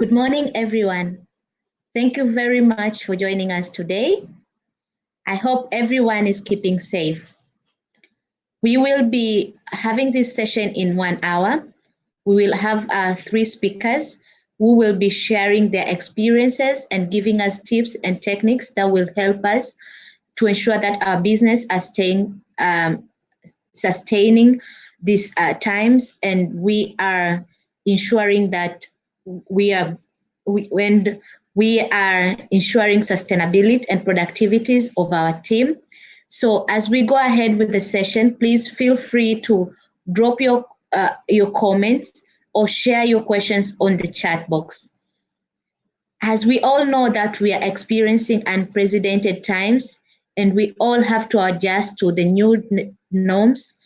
Good morning, everyone. Thank you very much for joining us today. I hope everyone is keeping safe. We will be having this session in 1 hour. We will have 3 speakers who will be sharing their experiences and giving us tips and techniques that will help us to ensure that our business are sustaining these times, and we are ensuring that when we are ensuring sustainability and productivities of our team. So as we go ahead with the session, please feel free to drop your comments or share your questions on the chat box. As we all know that we are experiencing unprecedented times, and we all have to adjust to the new norms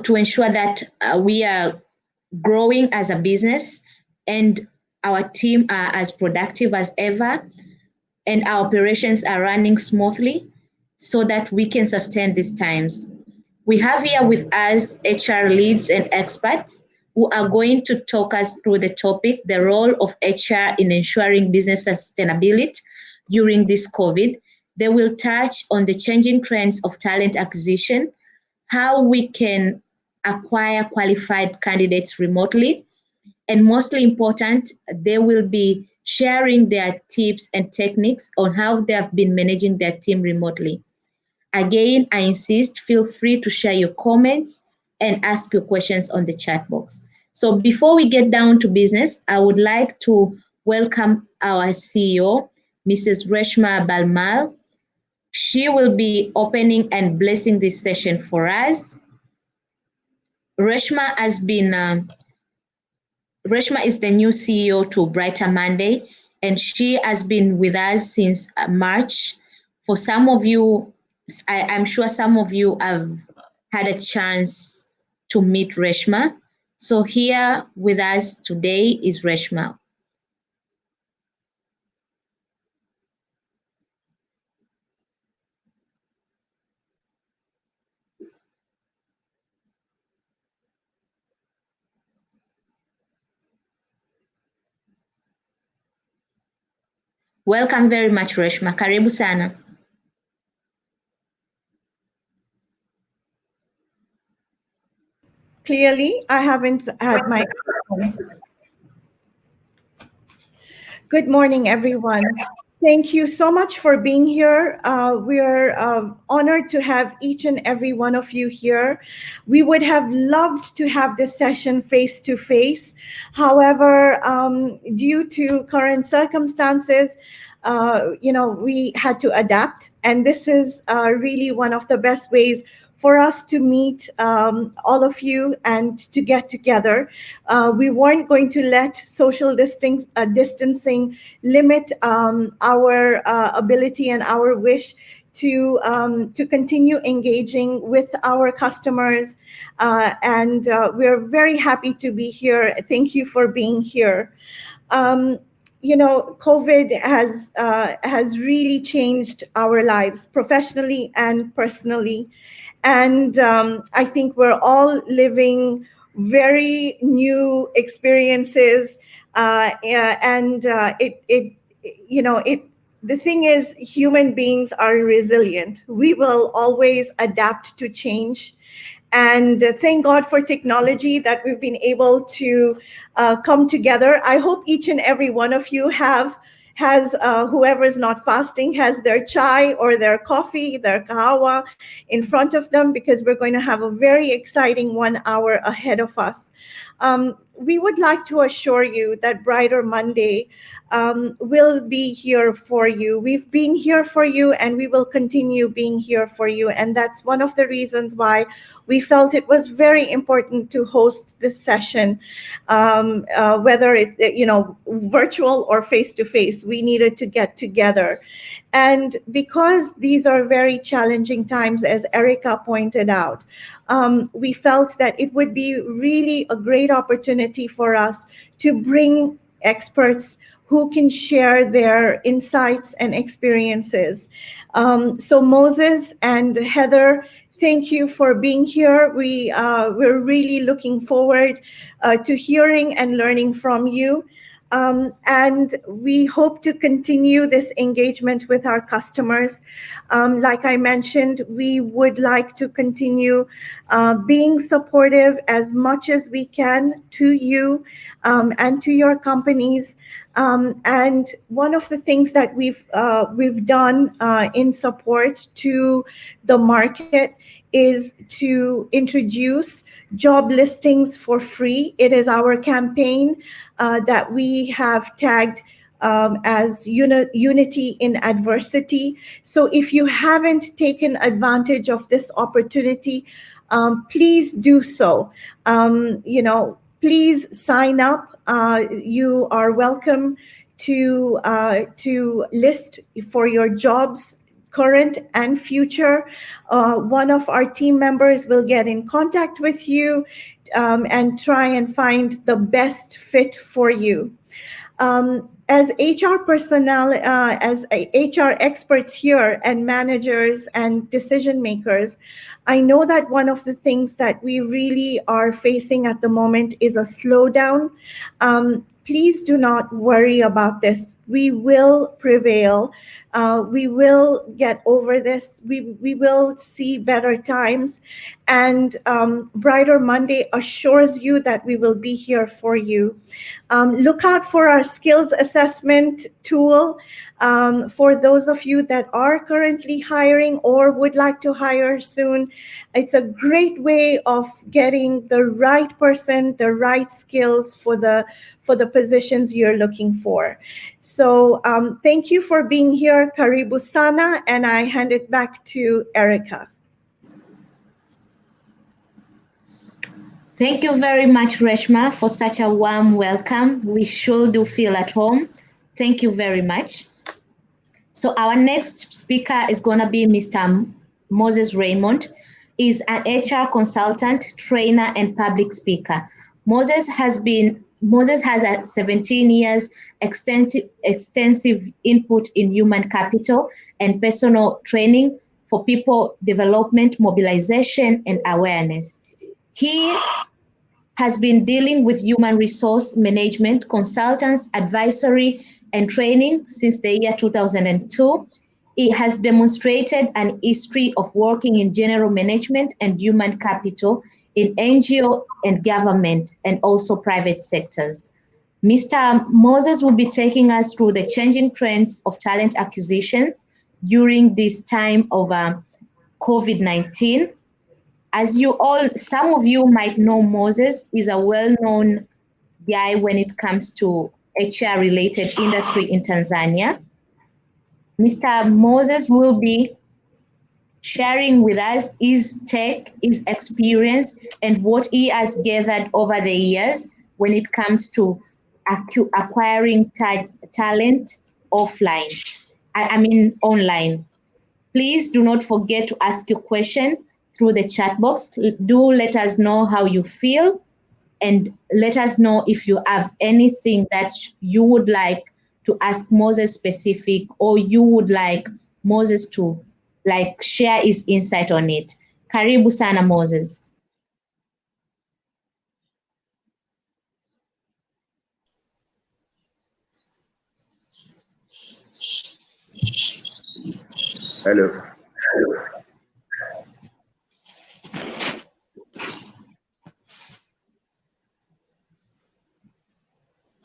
to ensure that we are growing as a business and our team are as productive as ever and our operations are running smoothly so that we can sustain these times. We have here with us HR leads and experts who are going to talk us through the topic, the role of HR in ensuring business sustainability during this COVID. They will touch on the changing trends of talent acquisition, how we can acquire qualified candidates remotely, and mostly important, they will be sharing their tips and techniques on how they have been managing their team remotely. Again, I insist, feel free to share your comments and ask your questions on the chat box. So before we get down to business, I would like to welcome our CEO, Mrs. Reshma Bharmal. She will be opening and blessing this session for us. Reshma is the new CEO to Brighter Monday, and she has been with us since March. For some of you, I'm sure some of you have had a chance to meet Reshma. So here with us today is Reshma. Welcome very much, Reshma. Karibu sana. Clearly, I haven't had my. Good morning, everyone. Thank you so much for being here. We're honored to have each and every one of you here. We would have loved to have this session face to face. However, due to current circumstances, we had to adapt. And this is really one of the best ways for us to meet all of you and to get together. We weren't going to let social distancing limit our ability and our wish to continue engaging with our customers. And we're very happy to be here. Thank you for being here. COVID has really changed our lives professionally and personally. And I think we're all living very new experiences. The thing is, human beings are resilient. We will always adapt to change. And thank God for technology that we've been able to come together. I hope each and every one of you has whoever's not fasting has their chai or their coffee, their kahawa in front of them, because we're going to have a very exciting 1 hour ahead of us. We would like to assure you that Brighter Monday will be here for you. We've been here for you and we will continue being here for you. And that's one of the reasons why we felt it was very important to host this session, whether it, virtual or face-to-face, we needed to get together. And because these are very challenging times, as Erca pointed out, we felt that it would be really a great opportunity for us to bring experts who can share their insights and experiences. So Moses and Heather, thank you for being here. We're really looking forward to hearing and learning from you. And we hope to continue this engagement with our customers. Like I mentioned, we would like to continue being supportive as much as we can to you and to your companies. And one of the things that we've done in support to the market is to introduce job listings for free. It is our campaign that we have tagged as unity in adversity. So if you haven't taken advantage of this opportunity, please do so. Please sign up. You are welcome to list for your jobs, current and future. One of our team members will get in contact with you and try and find the best fit for you. As HR personnel, as HR experts here and managers and decision makers, I know that one of the things that we really are facing at the moment is a slowdown. Please do not worry about this. We will prevail. We will get over this. We will see better times. And Brighter Monday assures you that we will be here for you. Look out for our skills assessment tool for those of you that are currently hiring or would like to hire soon. It's a great way of getting the right person, the right skills for the positions you're looking for. So thank you for being here, Karibu Sana, and I hand it back to Erca. Thank you very much, Reshma, for such a warm welcome. We sure do feel at home. Thank you very much. So our next speaker is going to be Mr. Moses Raymond. He's an HR consultant, trainer, and public speaker. Moses has a 17 years extensive input in human capital and personal training for people development, mobilization, and awareness. He has been dealing with human resource management, consultants, advisory, and training since the year 2002. He has demonstrated an history of working in general management and human capital in NGO and government and also private sectors. Mr. Moses will be taking us through the changing trends of talent acquisitions during this time of COVID-19. As some of you might know, Moses is a well-known guy when it comes to HR-related industry in Tanzania. Mr. Moses will be sharing with us his tech, his experience, and what he has gathered over the years when it comes to acquiring talent offline. I mean online. Please do not forget to ask your question through the chat box. Do let us know how you feel and let us know if you have anything that you would like to ask Moses specific or you would like Moses to share his insight on it. Karibu sana Moses. Hello.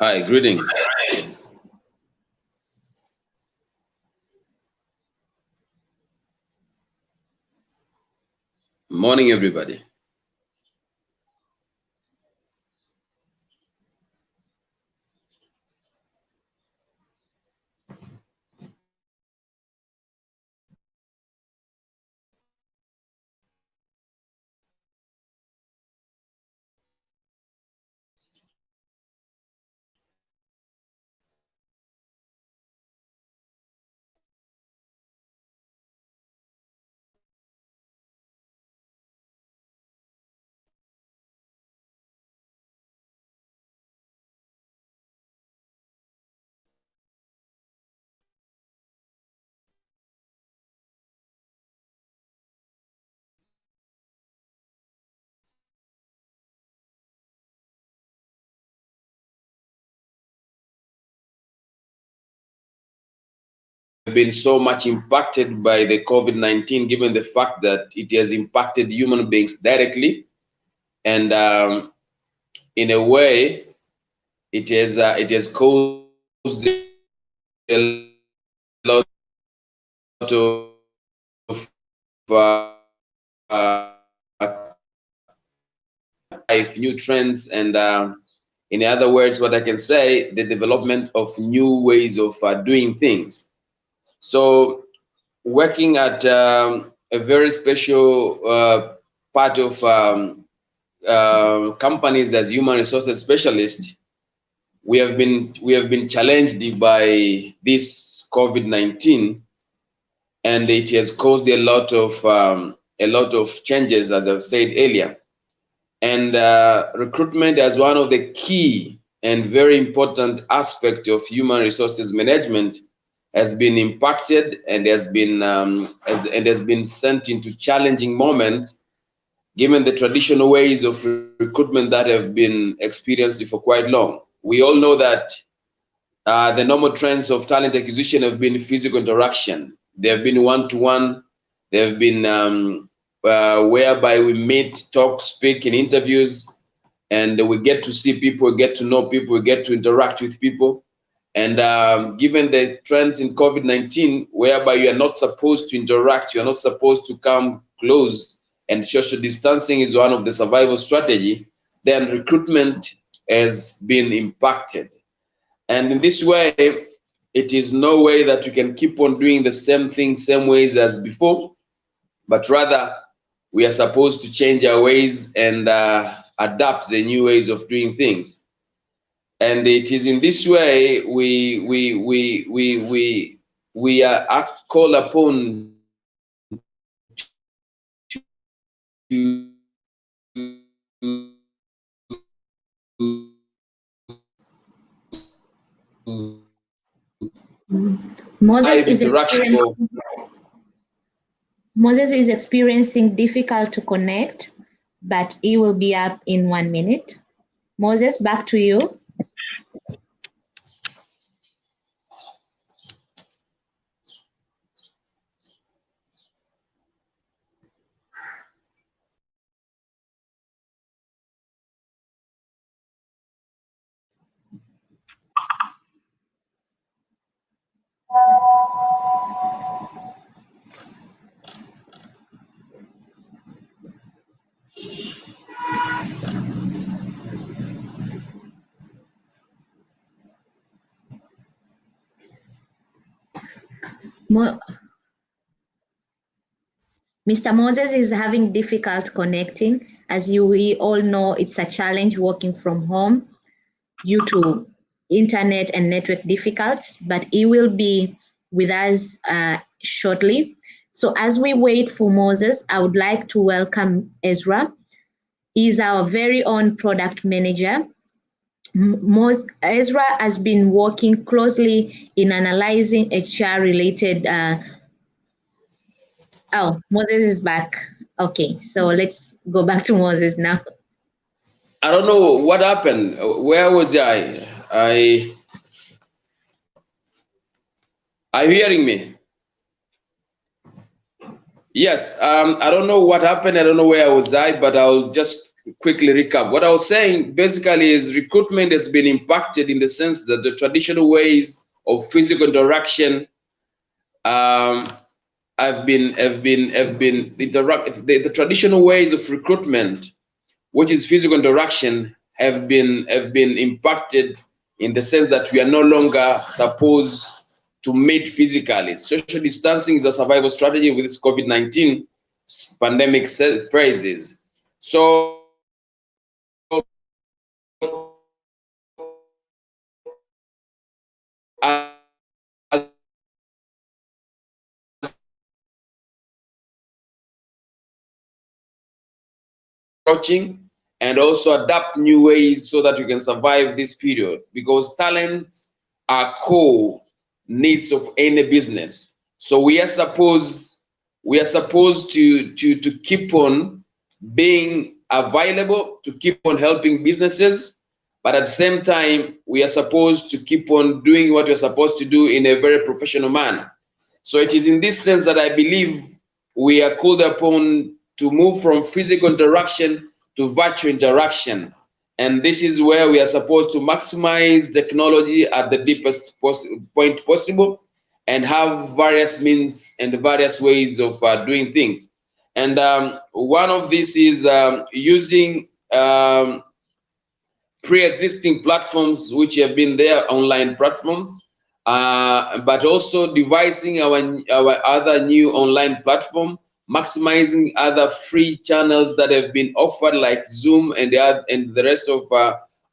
Hi, greetings. Morning, everybody. been so much impacted by the COVID-19, given the fact that it has impacted human beings directly, and in a way, it has caused a lot of new trends, and in other words, what I can say, the development of new ways of doing things. So working at a very special part of companies as human resources specialists, we have been challenged by this COVID-19, and it has caused a lot of changes, as I've said earlier. And recruitment as one of the key and very important aspect of human resources management has been impacted and has been sent into challenging moments, given the traditional ways of recruitment that have been experienced for quite long. We all know that the normal trends of talent acquisition have been physical interaction. They have been one-to-one. They have been whereby we meet, talk, speak in interviews, and we get to see people, get to know people, we get to interact with people. And given the trends in COVID-19, whereby you are not supposed to interact, you are not supposed to come close, and social distancing is one of the survival strategy, then recruitment has been impacted. And in this way, it is no way that we can keep on doing the same thing, same ways as before, but rather we are supposed to change our ways and adapt the new ways of doing things. And it is in this way we are called upon to Moses is experiencing difficult to connect, but he will be up in 1 minute. Moses, back to you. Mr. Moses is having difficult connecting. As we all know, it's a challenge working from home due to internet and network difficulties, but he will be with us shortly. So as we wait for Moses, I would like to welcome Ezra. He's our very own product manager. Ezra has been working closely in analyzing HR-related. Oh, Moses is back. Okay, so let's go back to Moses now. I don't know what happened. Where was I? Are you hearing me? Yes. I don't know what happened. I don't know where was I, but I'll just quickly recap. What I was saying basically is recruitment has been impacted in the sense that the traditional ways of physical interaction the traditional ways of recruitment, which is physical interaction, have been impacted in the sense that we are no longer supposed to meet physically. Social distancing is a survival strategy with this COVID-19 pandemic phrases. So and also adapt new ways so that we can survive this period, because talents are core needs of any business. So we are supposed to keep on being available, to keep on helping businesses, but at the same time we are supposed to keep on doing what we're supposed to do in a very professional manner. So it is in this sense that I believe we are called upon to move from physical interaction to virtual interaction. And this is where we are supposed to maximize technology at the deepest point possible and have various means and various ways of doing things. And one of these is using pre-existing platforms which have been there, online platforms, but also devising our other new online platform, maximizing other free channels that have been offered like Zoom and the rest of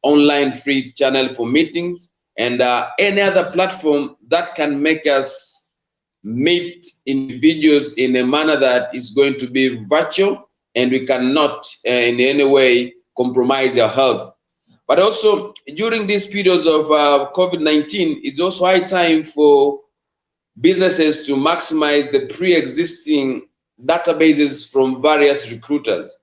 online free channel for meetings, and any other platform that can make us meet individuals in a manner that is going to be virtual, and we cannot in any way compromise our health. But also during these periods of COVID-19, it's also high time for businesses to maximize the pre-existing databases from various recruiters,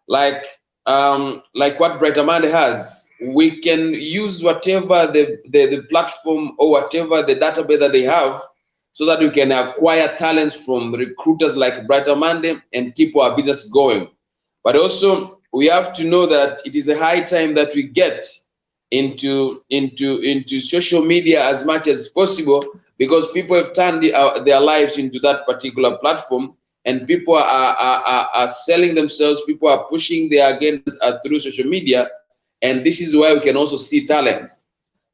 like what BrighterMonday has. We can use whatever the platform or whatever the database that they have, so that we can acquire talents from recruiters like BrighterMonday and keep our business going. But also, we have to know that it is a high time that we get into social media as much as possible, because people have turned their lives into that particular platform, and people are selling themselves, people are pushing their agendas through social media, and this is where we can also see talents.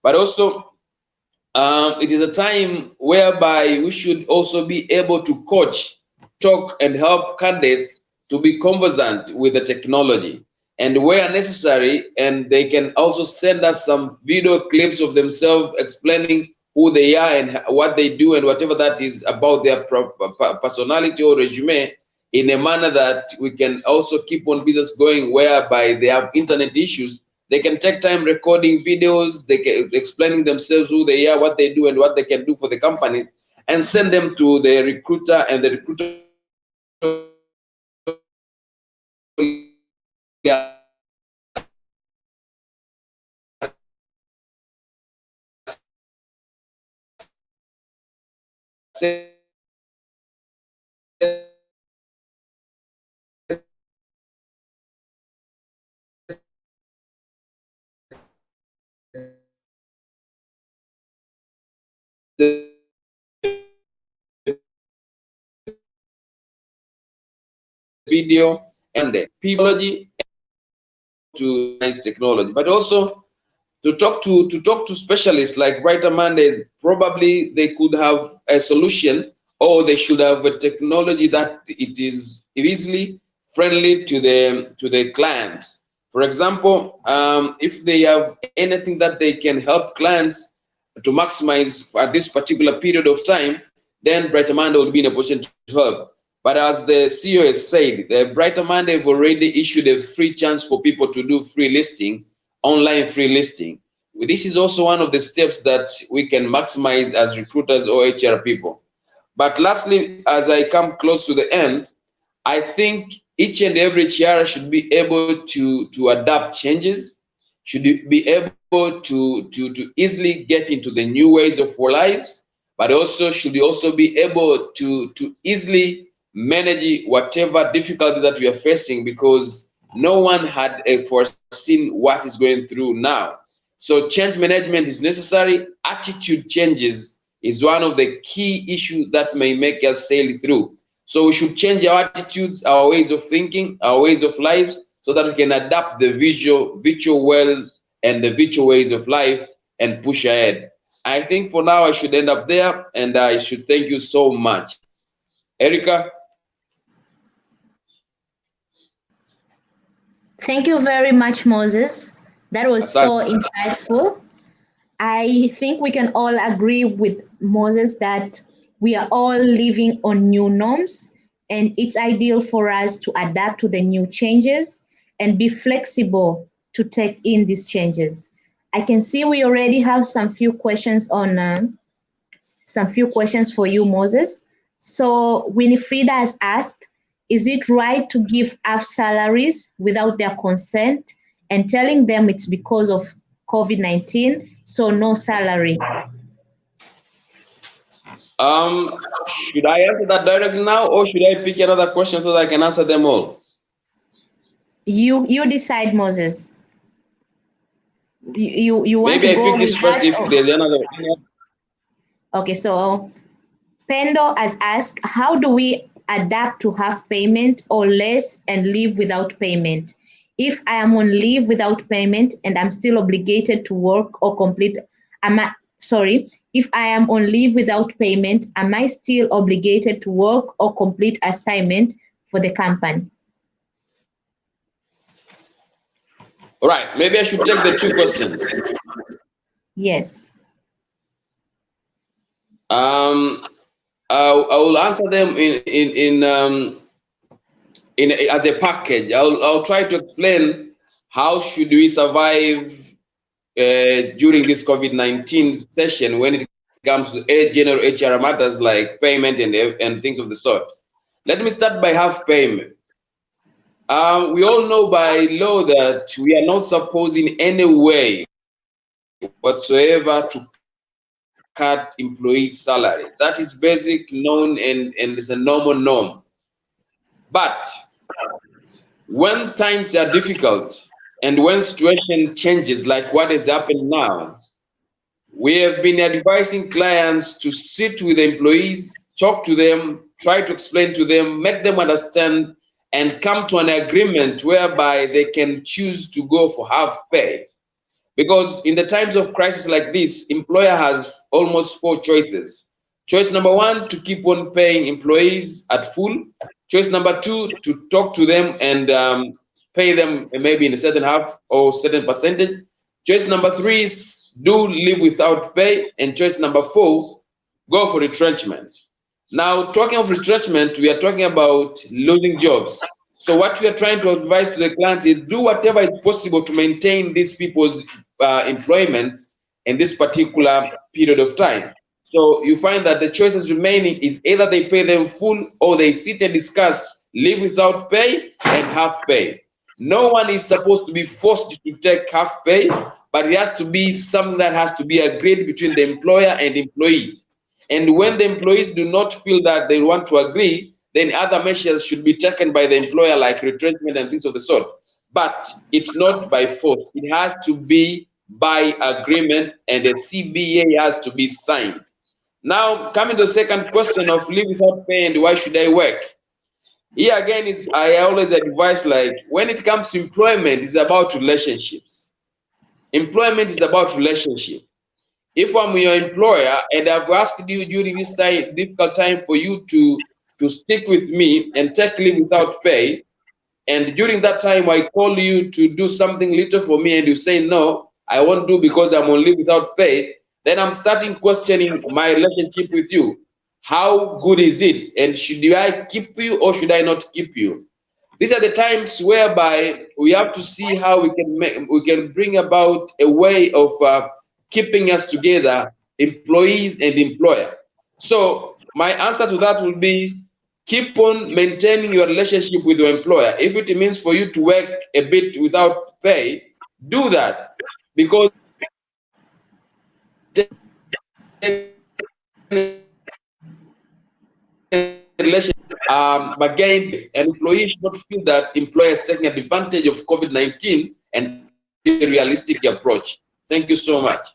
But also, it is a time whereby we should also be able to coach, talk, and help candidates to be conversant with the technology. And where necessary, and they can also send us some video clips of themselves explaining who they are and what they do and whatever that is about their personality or resume, in a manner that we can also keep on business going, whereby they have internet issues. They can take time recording videos, they can explaining themselves who they are, what they do, and what they can do for the companies, and send them to the recruiter, and the recruiter the video and the technology to technology, but also to talk to specialists like BrighterMonday. Probably they could have a solution, or they should have a technology that it is easily friendly to the clients. For example, if they have anything that they can help clients to maximize at this particular period of time, then BrighterMonday will be in a position to help. But as the CEO has said, the BrighterMonday have already issued a free chance for people to do free listing, online free listing. This is also one of the steps that we can maximize as recruiters or HR people. But lastly, as I come close to the end, I think each and every HR should be able to adapt changes, should be able to easily get into the new ways of our lives, but also should also be able to easily manage whatever difficulty that we are facing, because no one had foreseen what is going through now. So change management is necessary. Attitude changes is one of the key issues that may make us sail through. So we should change our attitudes, our ways of thinking, our ways of lives, so that we can adapt the virtual world and the virtual ways of life and push ahead. I think for now I should end up there, and I should thank you so much. Erca? Thank you very much, Moses. That was so insightful. I think we can all agree with Moses that we are all living on new norms, and it's ideal for us to adapt to the new changes and be flexible to take in these changes. I can see we already have some few questions for you, Moses. So Winifreda has asked, is it right to give half salaries without their consent and telling them it's because of COVID-19, so no salary? Should I answer that directly now, or should I pick another question so that I can answer them all? You decide, Moses. You want Maybe to I go pick with this first that? if there's another. Okay, so Pendo has asked, how do we adapt to half payment or less and leave without payment? If I am on leave without payment and I'm still obligated to work or complete, if I am on leave without payment, am I still obligated to work or complete assignment for the company? All right, maybe I should take the two questions. Yes. I will answer them as a package. I'll try to explain how should we survive during this COVID-19 session when it comes to general HR matters like payment and things of the sort. Let me start by half payment. We all know by law that we are not supposed in any way whatsoever to cut employees' salary. That is basic, known, and is a normal norm. But when times are difficult and when situation changes like what has happened now, we have been advising clients to sit with the employees, talk to them, try to explain to them, make them understand, and come to an agreement whereby they can choose to go for half pay. Because in the times of crisis like this, employer has almost 4 choices. Choice number 1, to keep on paying employees at full. Choice number 2, to talk to them and pay them maybe in a certain half or certain percentage. Choice number 3 is do leave without pay. And choice number 4, go for retrenchment. Now, talking of retrenchment, we are talking about losing jobs. So what we are trying to advise to the clients is do whatever is possible to maintain these people's employment in this particular period of time. So you find that the choices remaining is either they pay them full or they sit and discuss leave without pay and half pay. No one is supposed to be forced to take half pay, but it has to be something that has to be agreed between the employer and employees. And when the employees do not feel that they want to agree, then other measures should be taken by the employer, like retrenchment and things of the sort. But it's not by force. It has to be by agreement, and the CBA has to be signed. Now, coming to the second question of leave without pay and why should I work? Here again, I always advise, like, when it comes to employment, it's about relationships. Employment is about relationship. If I'm your employer and I've asked you during this difficult time for you to stick with me and take leave without pay, and during that time I call you to do something little for me and you say no, I won't do because I'm on leave without pay, then I'm starting questioning my relationship with you. How good is it? And should I keep you or should I not keep you? These are the times whereby we have to see how we can bring about a way of keeping us together, employees and employer. So my answer to that will be keep on maintaining your relationship with your employer. If it means for you to work a bit without pay, do that, because relationship again, an employee should not feel that employer is taking advantage of COVID-19 and a realistic approach. Thank you so much.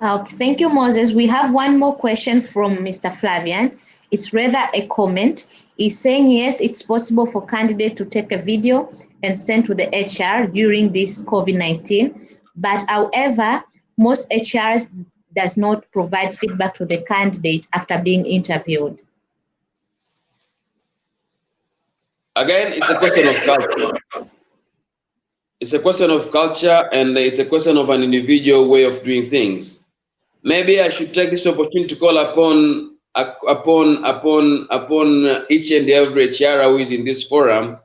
Okay, thank you, Moses. We have one more question from Mr. Flavian. It's rather a comment. He's saying, yes, it's possible for candidate to take a video and send to the HR during this COVID-19. But however, most HRs does not provide feedback to the candidate after being interviewed. Again, it's a question of culture. It's a question of culture, and it's a question of an individual way of doing things. Maybe I should take this opportunity to call upon each and every HR who is in this forum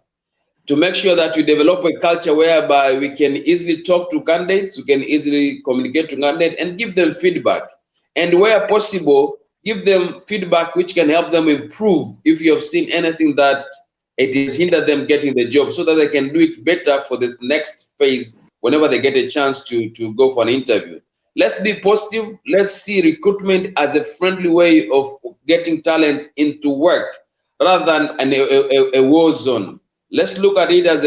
to make sure that we develop a culture whereby we can easily talk to candidates, we can easily communicate to candidates and give them feedback. And where possible, give them feedback which can help them improve if you have seen anything that it has hindered them getting the job, so that they can do it better for this next phase whenever they get a chance to go for an interview. Let's be positive. Let's see recruitment as a friendly way of getting talents into work rather than a war zone. Let's look at it as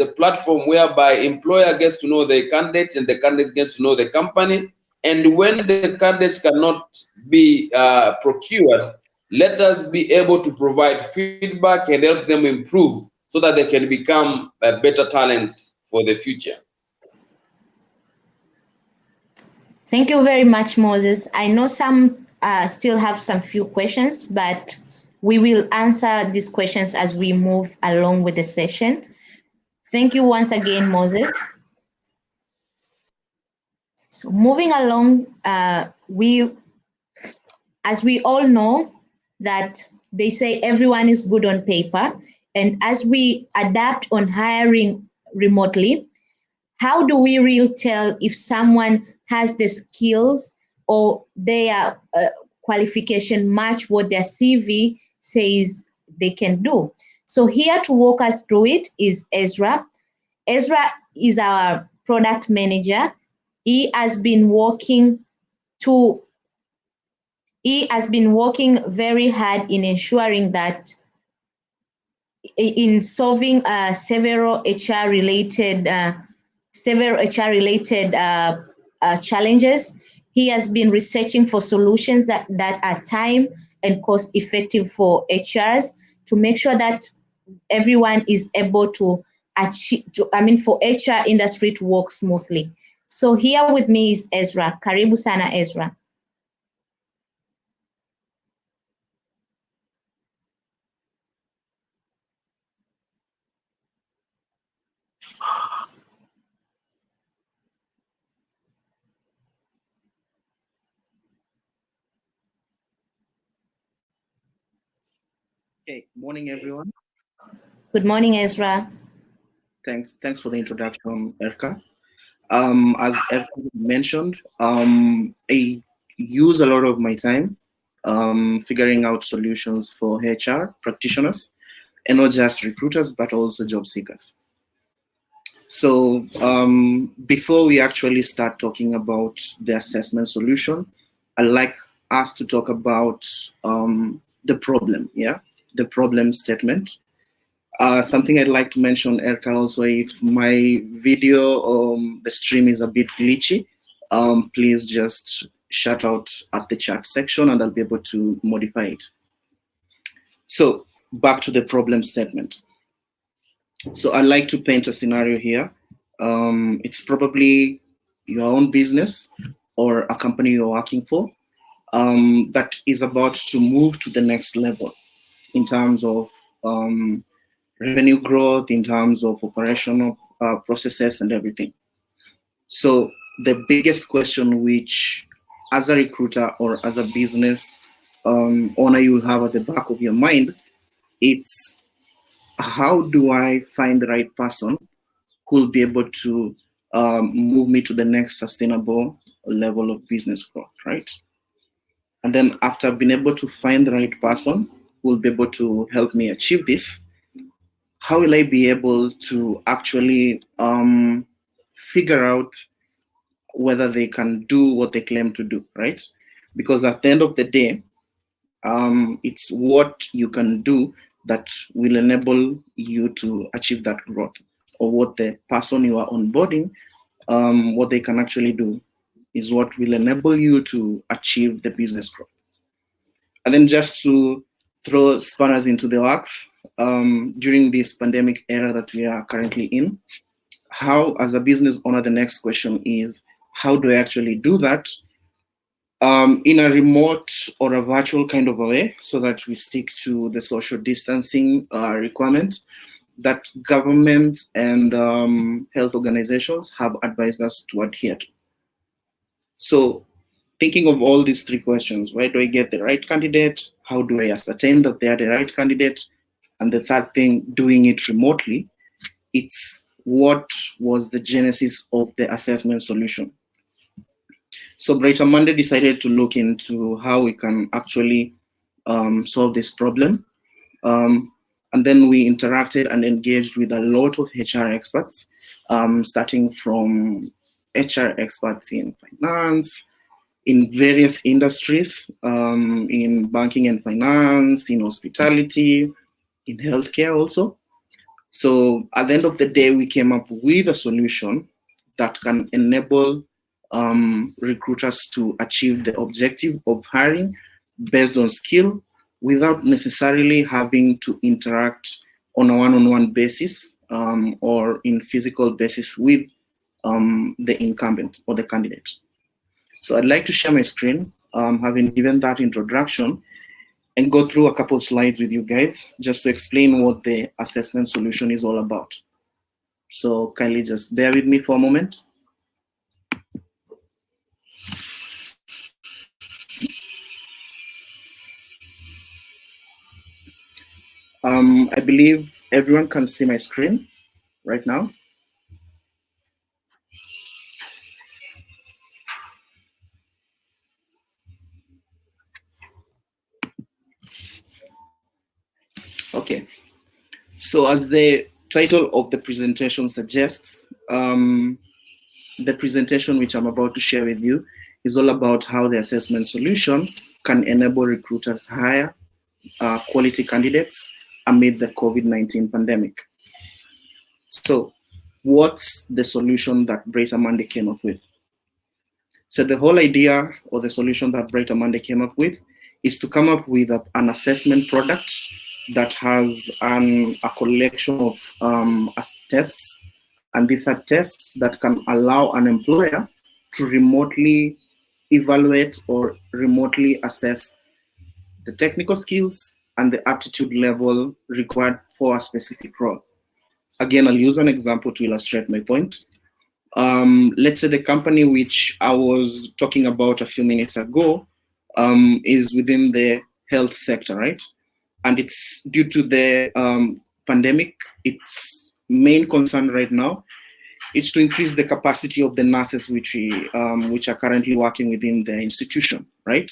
a platform whereby employer gets to know the candidates and the candidates gets to know the company. And when the candidates cannot be procured, let us be able to provide feedback and help them improve so that they can become better talents for the future. Thank you very much, Moses. I know some still have some few questions, but we will answer these questions as we move along with the session. Thank you once again, Moses. So moving along, as we all know that they say everyone is good on paper, and as we adapt on hiring remotely, how do we really tell if someone has the skills or their qualification match what their CV says they can do? So here to walk us through it is Ezra. Ezra is our product manager. He has been working very hard in ensuring that in solving several HR related challenges. He has been researching for solutions that are time and cost effective for HRs to make sure that everyone is able to achieve, for HR industry to work smoothly. So here with me is Ezra. Karibu sana, Ezra. Okay, morning everyone. Good morning, Ezra. Thanks for the introduction, Erca. As Erca mentioned, I use a lot of my time figuring out solutions for HR practitioners, and not just recruiters, but also job seekers. So before we actually start talking about the assessment solution, I'd like us to talk about the problem, the problem statement. Something I'd like to mention, Erca, also, if my video, the stream is a bit glitchy, please just shout out at the chat section and I'll be able to modify it. So back to the problem statement. So I'd like to paint a scenario here. It's probably your own business or a company you're working for that is about to move to the next level in terms of revenue growth, in terms of operational processes and everything. So the biggest question which as a recruiter or as a business owner you will have at the back of your mind, it's how do I find the right person who will be able to move me to the next sustainable level of business growth, right? And then after I've been able to find the right person who will be able to help me achieve this, how will I be able to actually figure out whether they can do what they claim to do, right? Because at the end of the day, it's what you can do that will enable you to achieve that growth, or what the person you are onboarding, what they can actually do is what will enable you to achieve the business growth. And then just to throw spanners into the works, during this pandemic era that we are currently in, how, as a business owner, the next question is, how do I actually do that in a remote or a virtual kind of a way, so that we stick to the social distancing requirement that governments and health organizations have advised us to adhere to. So thinking of all these three questions, where do I get the right candidate? How do I ascertain that they are the right candidate? And the third thing, doing it remotely, it's what was the genesis of the assessment solution. So BrighterMonday decided to look into how we can actually solve this problem. And then we interacted and engaged with a lot of HR experts, starting from HR experts in finance, in various industries, in banking and finance, in hospitality, in healthcare also. So at the end of the day, we came up with a solution that can enable recruiters to achieve the objective of hiring based on skill without necessarily having to interact on a one-on-one basis or in physical basis with the incumbent or the candidate. So I'd like to share my screen, having given that introduction, and go through a couple of slides with you guys just to explain what the assessment solution is all about. So kindly just bear with me for a moment. I believe everyone can see my screen right now. Okay, so as the title of the presentation suggests, the presentation which I'm about to share with you is all about how the assessment solution can enable recruiters hire quality candidates amid the COVID-19 pandemic. So what's the solution that BrighterMonday came up with? So the whole idea or the solution that BrighterMonday came up with is to come up with an assessment product that has a collection of tests, and these are tests that can allow an employer to remotely evaluate or remotely assess the technical skills and the aptitude level required for a specific role. Again, I'll use an example to illustrate my point. Let's say the company which I was talking about a few minutes ago is within the health sector, right? And it's due to the pandemic, its main concern right now is to increase the capacity of the nurses which are currently working within the institution, right?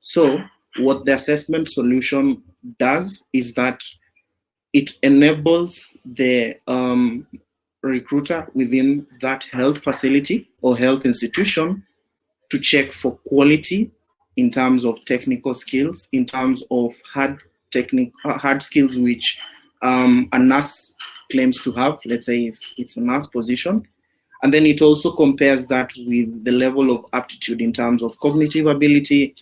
So what the assessment solution does is that it enables the recruiter within that health facility or health institution to check for quality in terms of technical skills, in terms of hard skills which a nurse claims to have, let's say if it's a nurse position. And then it also compares that with the level of aptitude in terms of cognitive ability,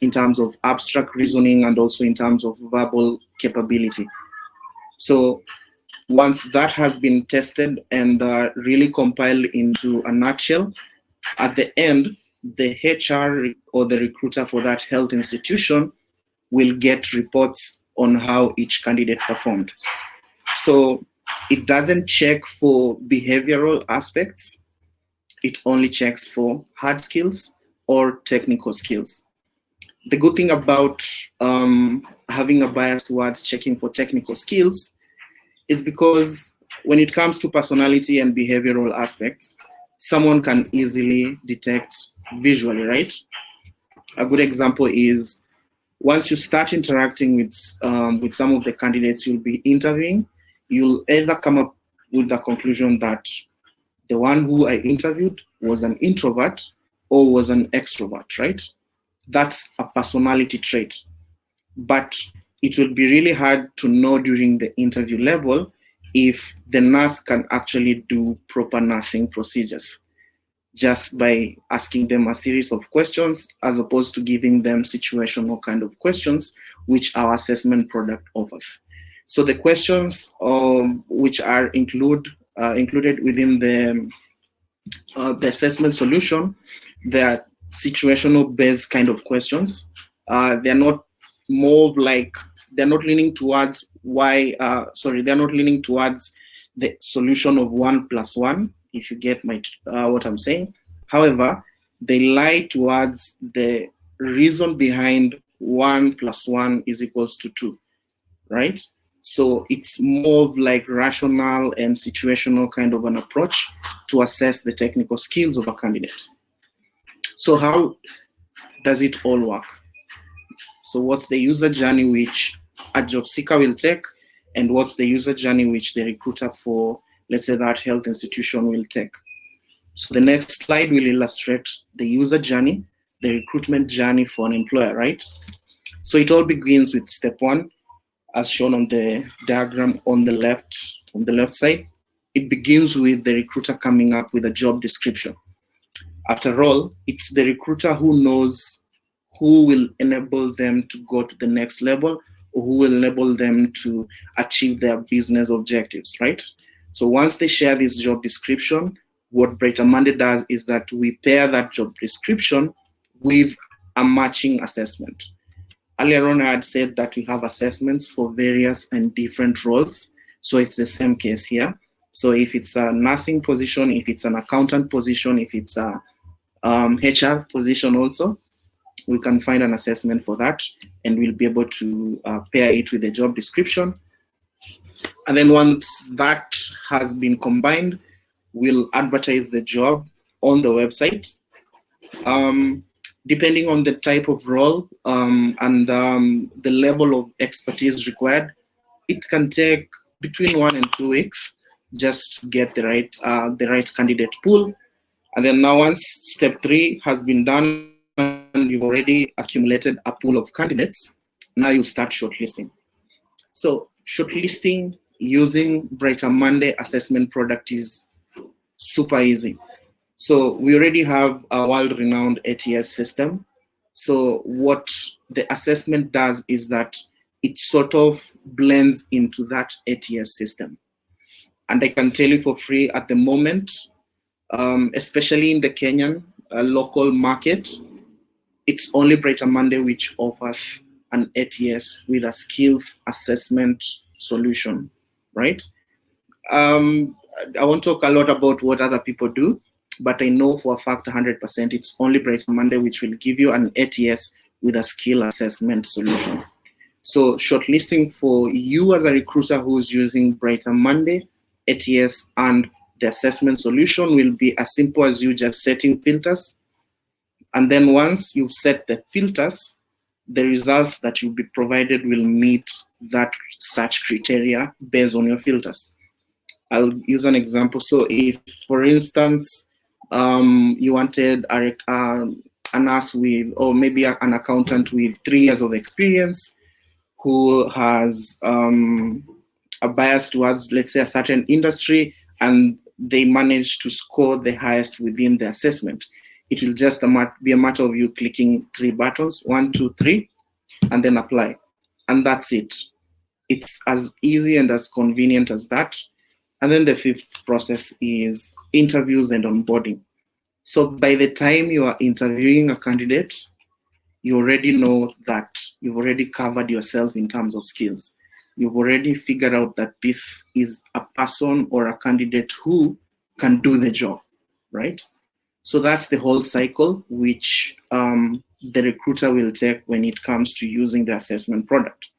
in terms of abstract reasoning, and also in terms of verbal capability. So once that has been tested and really compiled into a nutshell, at the end, the HR or the recruiter for that health institution will get reports on how each candidate performed. So it doesn't check for behavioral aspects. It only checks for hard skills or technical skills. The good thing about having a bias towards checking for technical skills is because when it comes to personality and behavioral aspects, someone can easily detect visually, right? A good example is once you start interacting with some of the candidates you'll be interviewing, you'll either come up with the conclusion that the one who I interviewed was an introvert or was an extrovert, right? That's a personality trait. But it will be really hard to know during the interview level if the nurse can actually do proper nursing procedures just by asking them a series of questions as opposed to giving them situational kind of questions, which our assessment product offers. So the questions which are included within the assessment solution, they are situational based kind of questions. They're not more like, they're not leaning towards they're not leaning towards the solution of 1 + 1, if you get my what I'm saying. However, they lie towards the reason behind 1 + 1 is equals to 2, right? So it's more of like rational and situational kind of an approach to assess the technical skills of a candidate. So how does it all work? So what's the user journey which a job seeker will take, and what's the user journey which the recruiter for, let's say, that health institution will take? So the next slide will illustrate the user journey, the recruitment journey for an employer, right? So it all begins with step 1, as shown on the diagram on the left side. It begins with the recruiter coming up with a job description. After all, it's the recruiter who knows who will enable them to go to the next level, or who will enable them to achieve their business objectives, right? So once they share this job description, what BrighterMonday does is that we pair that job description with a matching assessment. Earlier on, I had said that we have assessments for various and different roles. So it's the same case here. So if it's a nursing position, if it's an accountant position, if it's a HR position also, we can find an assessment for that, and we'll be able to pair it with the job description. And then once that has been combined, we'll advertise the job on the website. Depending on the type of role and the level of expertise required, it can take between 1 and 2 weeks just to get the right candidate pool. And then now once step 3 has been done and you've already accumulated a pool of candidates, now you start shortlisting. So shortlisting using BrighterMonday assessment product is super easy. So we already have a world-renowned ATS system. So what the assessment does is that it sort of blends into that ATS system. And I can tell you for free at the moment, especially in the Kenyan local market, it's only BrighterMonday which offers an ATS with a skills assessment solution, right? I won't talk a lot about what other people do, but I know for a fact 100% it's only BrighterMonday which will give you an ATS with a skill assessment solution. So shortlisting for you as a recruiter who's using BrighterMonday ATS and the assessment solution will be as simple as you just setting filters. And then once you've set the filters, the results that you'll be provided will meet that search criteria based on your filters. I'll use an example. So if, for instance, you wanted a nurse with, or maybe an accountant with 3 years of experience who has a bias towards, let's say, a certain industry, and they manage to score the highest within the assessment, it will just be a matter of you clicking 3 buttons, 1, 2, 3, and then apply. And that's it. It's as easy and as convenient as that. And then the 5th process is interviews and onboarding. So by the time you are interviewing a candidate, you already know that you've already covered yourself in terms of skills. You've already figured out that this is a person or a candidate who can do the job, right? So that's the whole cycle which the recruiter will take when it comes to using the assessment product.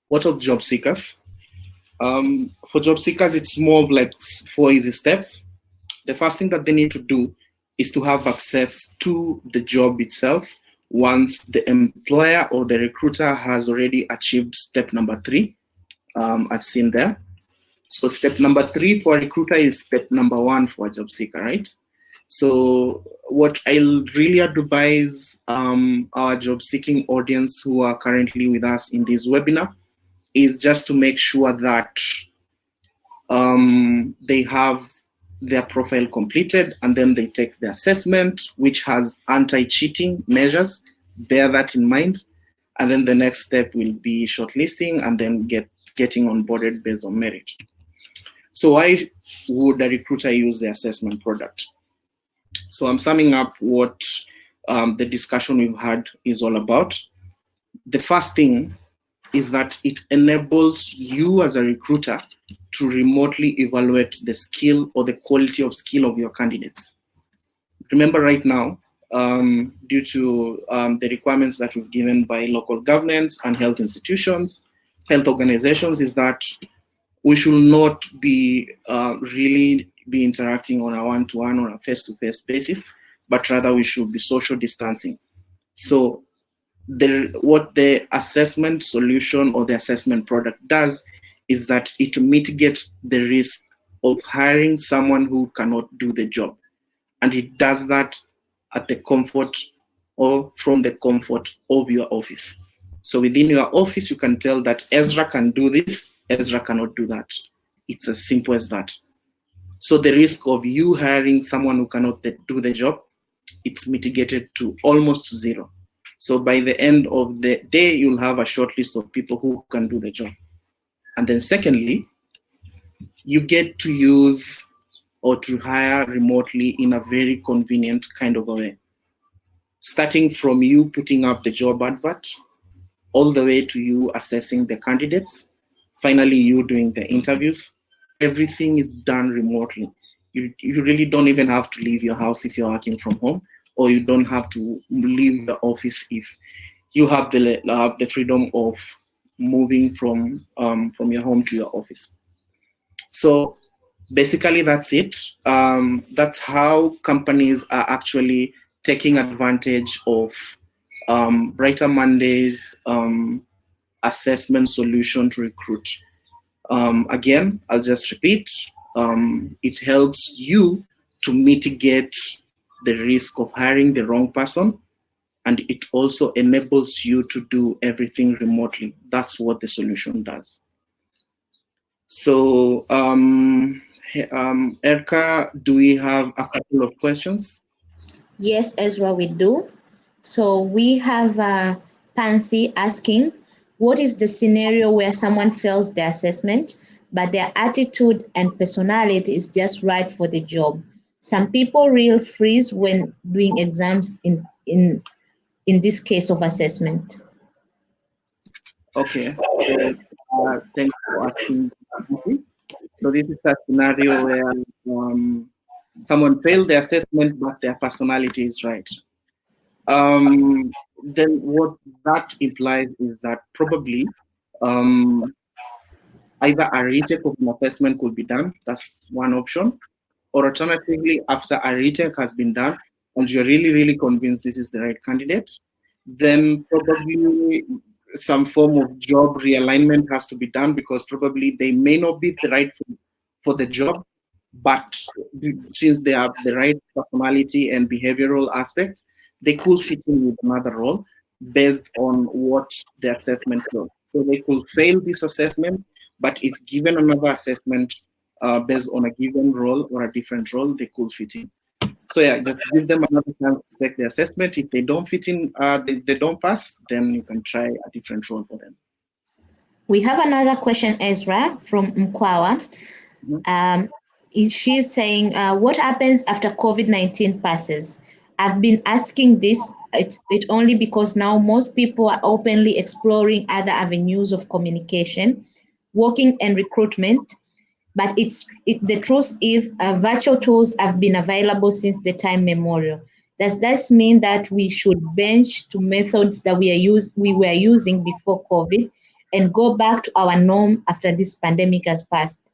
What of job seekers? For job seekers, it's more of like 4 easy steps. The first thing that they need to do is to have access to the job itself once the employer or the recruiter has already achieved step number 3, as seen there. So step number 3 for a recruiter is step number 1 for a job seeker, right? So what I'll really advise our job seeking audience who are currently with us in this webinar is just to make sure that they have their profile completed, and then they take the assessment, which has anti-cheating measures. Bear that in mind. And then the next step will be shortlisting and then getting onboarded based on merit. So why would a recruiter use the assessment product? So I'm summing up what the discussion we've had is all about. The first thing is that it enables you as a recruiter to remotely evaluate the skill or the quality of skill of your candidates. Remember right now, due to the requirements that we've given by local governments and health institutions, health organizations, is that we should not be really be interacting on a one-to-one or a face-to-face basis, but rather we should be social distancing. So what the assessment solution or the assessment product does is that it mitigates the risk of hiring someone who cannot do the job. And it does that at the comfort or from the comfort of your office. So within your office, you can tell that Ezra can do this, Ezra cannot do that. It's as simple as that. So the risk of you hiring someone who cannot do the job, it's mitigated to almost zero. So by the end of the day, you'll have a short list of people who can do the job. And then secondly, you get to use or to hire remotely in a very convenient kind of a way. Starting from you putting up the job advert, all the way to you assessing the candidates, finally you doing the interviews, everything is done remotely. You really don't even have to leave your house if you're working from home, or you don't have to leave the office if you have the freedom of moving from your home to your office. So basically that's it. That's how companies are actually taking advantage of Brighter Monday's assessment solution to recruit. Again, I'll just repeat, it helps you to mitigate the risk of hiring the wrong person, and it also enables you to do everything remotely. That's what the solution does. So, Erca, do we have a couple of questions? Yes, Ezra, we do. So we have Pansy asking, what is the scenario where someone fails the assessment, but their attitude and personality is just right for the job? Some people really freeze when doing exams in this case of assessment. Okay. Thanks for asking. So this is a scenario where someone failed the assessment, but their personality is right. Then what that implies is that probably either a retake of an assessment could be done. That's one option. Or alternatively, after a retake has been done and you're really, really convinced this is the right candidate, then probably some form of job realignment has to be done, because probably they may not be the right fit for the job, but since they have the right personality and behavioral aspect, they could fit in with another role based on what the assessment shows. So they could fail this assessment, but if given another assessment based on a given role or a different role, they could fit in. So yeah, just give them another chance to take the assessment. If they don't fit in, they don't pass, then you can try a different role for them. We have another question, Ezra, from Mkwawa. Mm-hmm. She's saying, what happens after COVID-19 passes? I've been asking this, it only because now most people are openly exploring other avenues of communication, working and recruitment. But the truth is virtual tools have been available since the time memorial. Does this mean that we should bench to methods that we were using before COVID and go back to our norm after this pandemic has passed?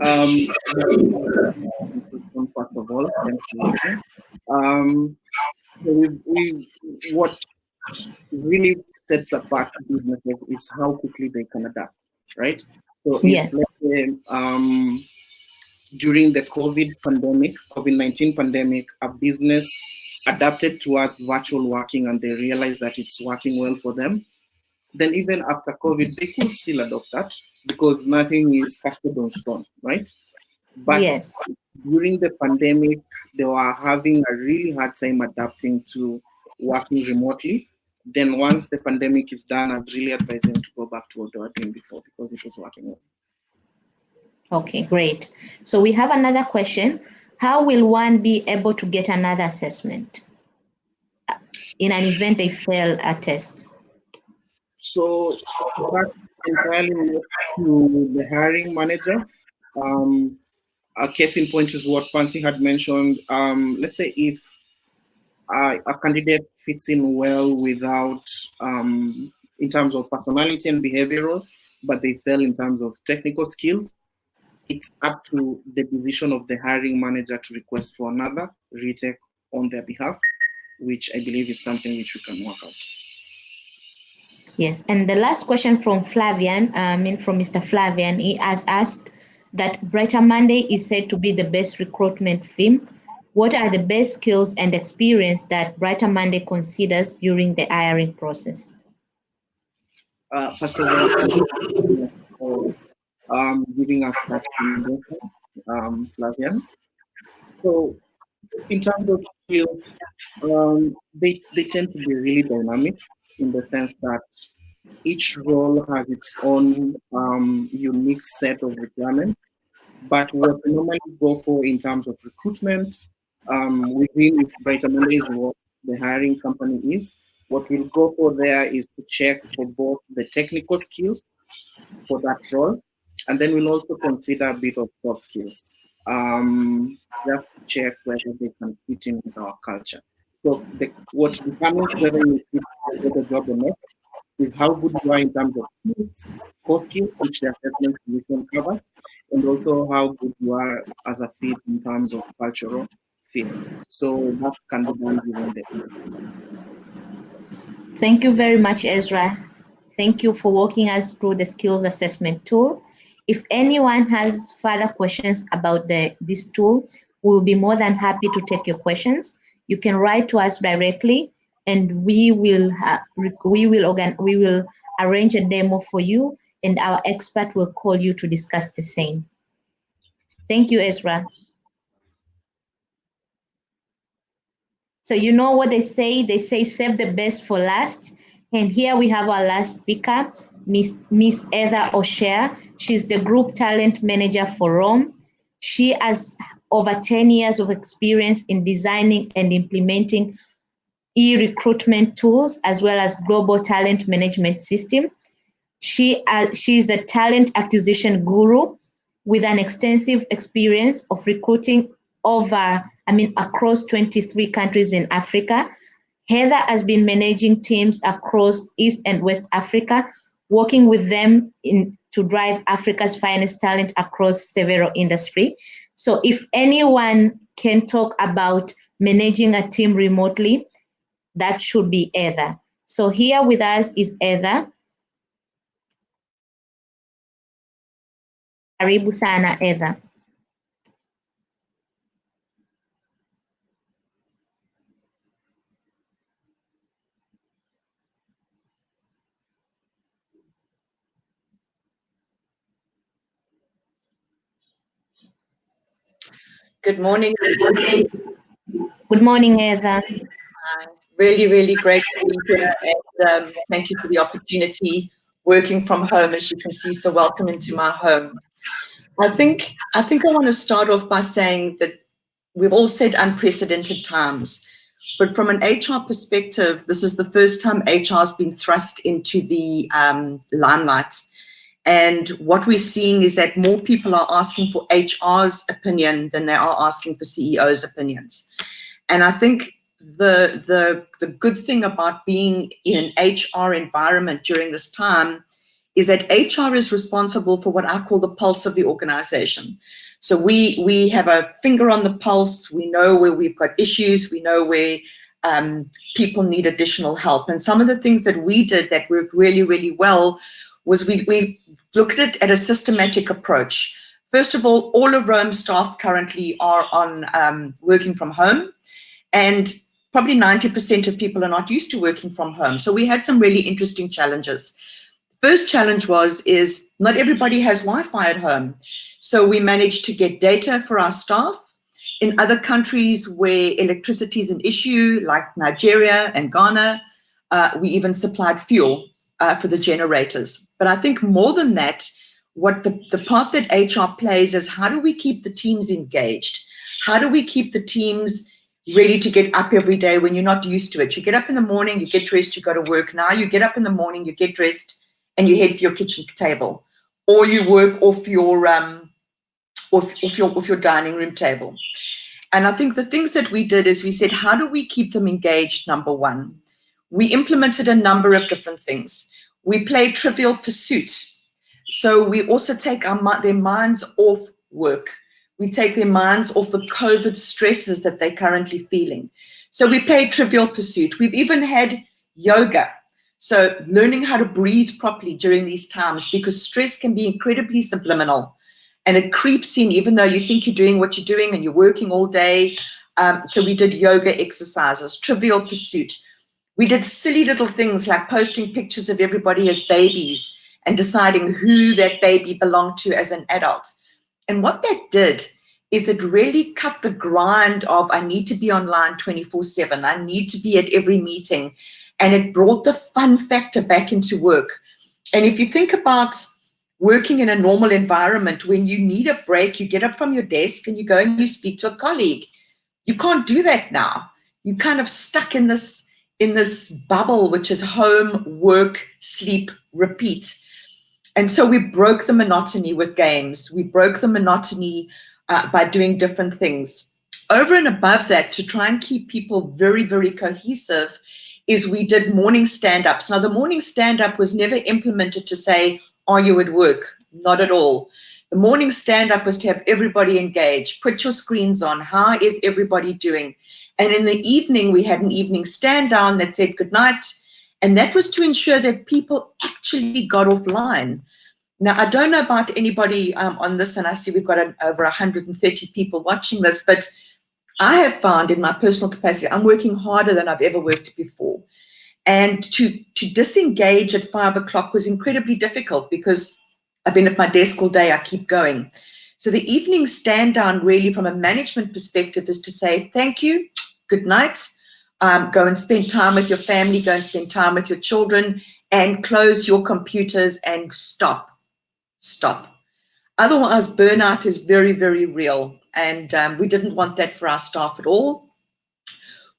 First of all, what really sets apart businesses is how quickly they can adapt, right? So if, let's say, during the COVID-19 pandemic, a business adapted towards virtual working and they realized that it's working well for them, then even after COVID, they could still adopt that, because nothing is casted on stone, right? But during the pandemic, they were having a really hard time adapting to working remotely. Then once the pandemic is done, I'd really advise them to go back to what they were doing before, because it was working well. Okay, great. So we have another question. How will one be able to get another assessment in an event they fail a test? So that's entirely up to the hiring manager. A case in point is what Pansy had mentioned. Let's say if a candidate fits in well without, in terms of personality and behavioral, but they fail in terms of technical skills, it's up to the decision of the hiring manager to request for another retake on their behalf, which I believe is something which we can work out. Yes, and the last question from Flavian, from Mr. Flavian, he has asked, that Brighter Monday is said to be the best recruitment theme, what are the best skills and experience that Brighter Monday considers during the hiring process? First of all, thank you for giving us that introduction, Flavian. So, in terms of skills, they tend to be really dynamic in the sense that each role has its own unique set of requirements. But what we normally go for in terms of recruitment, within Brighter Monday is what the hiring company is. What we'll go for there is to check for both the technical skills for that role, and then we'll also consider a bit of soft skills, just to check whether they can fit in with our culture. So what determines whether you fit the job or not is how good you are in terms of skills, core skills, which the assessment solution covers, and also how good you are as a fit in terms of cultural fit. So that can be done within the Thank you very much, Ezra. Thank you for walking us through the skills assessment tool. If anyone has further questions about this tool, we will be more than happy to take your questions. You can write to us directly, and we will arrange a demo for you, and our expert will call you to discuss the same. Thank you, Ezra. So you know what they say? They say save the best for last. And here we have our last speaker, Miss Erca Uisso. She's the Group Talent Manager for Rome. She has over 10 years of experience in designing and implementing e-recruitment tools, as well as global talent management system. She's a talent acquisition guru with an extensive experience of recruiting across 23 countries in Africa. Heather has been managing teams across East and West Africa, working with them to drive Africa's finest talent across several industries. So if anyone can talk about managing a team remotely, that should be Heather. So here with us is Heather. Karibu sana, Heather. Good morning. Good morning, Heather. Really, really great to be here, and thank you for the opportunity working from home, as you can see. So welcome into my home. I think I want to start off by saying that we've all said unprecedented times, but from an HR perspective, this is the first time HR has been thrust into the limelight. And what we're seeing is that more people are asking for HR's opinion than they are asking for CEO's opinions. And I think the good thing about being in an HR environment during this time is that HR is responsible for what I call the pulse of the organization. So we have a finger on the pulse. We know where we've got issues. We know where people need additional help. And some of the things that we did that worked really, really well was we looked at a systematic approach. First of all of Rome staff currently are on working from home, and probably 90% of people are not used to working from home. So we had some really interesting challenges. First challenge is not everybody has Wi-Fi at home. So we managed to get data for our staff. In other countries where electricity is an issue, like Nigeria and Ghana, we even supplied fuel for the generators. But I think more than that, what the part that HR plays is how do we keep the teams engaged? How do we keep the teams ready to get up every day when you're not used to it? You get up in the morning, you get dressed, you go to work. Now you get up in the morning, you get dressed, and you head for your kitchen table, or you work off your dining room table. And I think the things that we did is we said, how do we keep them engaged? Number one, we implemented a number of different things. We play Trivial Pursuit. So we also take their minds off work. We take their minds off the COVID stresses that they're currently feeling. So we play Trivial Pursuit. We've even had yoga. So learning how to breathe properly during these times, because stress can be incredibly subliminal. and it creeps in even though you think you're doing what you're doing and you're working all day. So we did yoga exercises, Trivial Pursuit. We did silly little things like posting pictures of everybody as babies and deciding who that baby belonged to as an adult. And what that did is it really cut the grind of I need to be online 24/7. I need to be at every meeting. And it brought the fun factor back into work. And if you think about working in a normal environment, when you need a break, you get up from your desk and you go and you speak to a colleague. You can't do that now. You're kind of stuck in this bubble, which is home, work, sleep, repeat. And so we broke the monotony with games. We broke the monotony by doing different things. Over and above that, to try and keep people very, very cohesive, is we did morning stand-ups. Now, the morning stand-up was never implemented to say, are you at work? Not at all. The morning stand-up was to have everybody engaged. Put your screens on. How is everybody doing? And in the evening, we had an evening stand-down that said good night. And that was to ensure that people actually got offline. Now, I don't know about anybody on this, and I see we've got over 130 people watching this, but I have found in my personal capacity, I'm working harder than I've ever worked before. And to disengage at 5 o'clock was incredibly difficult because I've been at my desk all day, I keep going. So the evening stand down really from a management perspective is to say, thank you, good night, go and spend time with your family, go and spend time with your children, and close your computers and stop. Otherwise, burnout is very, very real. And we didn't want that for our staff at all.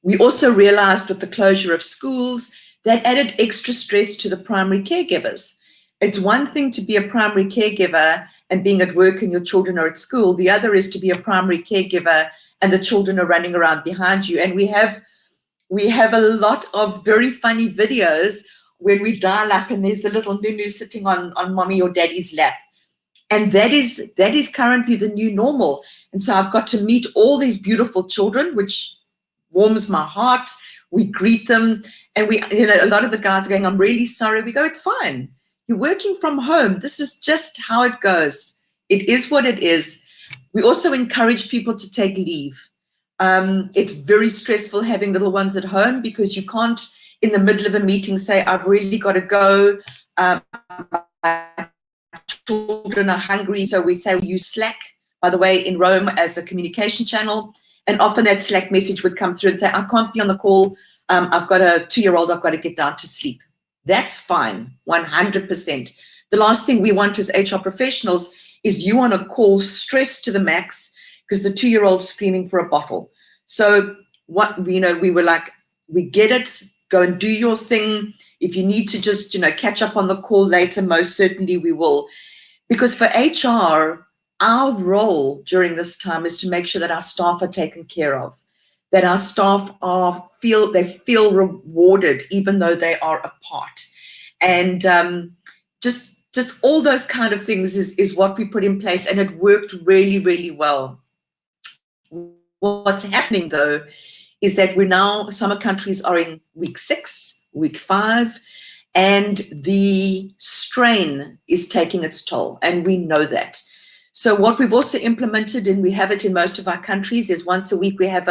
We also realized with the closure of schools, that added extra stress to the primary caregivers. It's one thing to be a primary caregiver and being at work and your children are at school. The other is to be a primary caregiver and the children are running around behind you. And we have a lot of very funny videos when we dial up and there's the little Nunu sitting on mommy or daddy's lap. And that is currently the new normal. And so I've got to meet all these beautiful children, which warms my heart. We greet them. And a lot of the guys are going, I'm really sorry. We go, it's fine. You're working from home. This is just how it goes. It is what it is. We also encourage people to take leave. It's very stressful having little ones at home because you can't, in the middle of a meeting, say, I've really got to go. Children are hungry, so we'd say we use Slack, by the way, in Rome as a communication channel. And often that Slack message would come through and say, I can't be on the call. I've got a 2-year-old, I've got to get down to sleep. That's fine, 100%. The last thing we want as HR professionals is you on a call stressed to the max because the 2-year-old's screaming for a bottle. So we were like, we get it, go and do your thing. If you need to just, catch up on the call later, most certainly we will. Because for HR, our role during this time is to make sure that our staff are taken care of, that our staff feel rewarded even though they are apart. And just all those kind of things is what we put in place, and it worked really, really well. What's happening though is that summer countries are in week 6, week 5, and the strain is taking its toll, and we know that. So what we've also implemented, and we have it in most of our countries, is once a week we have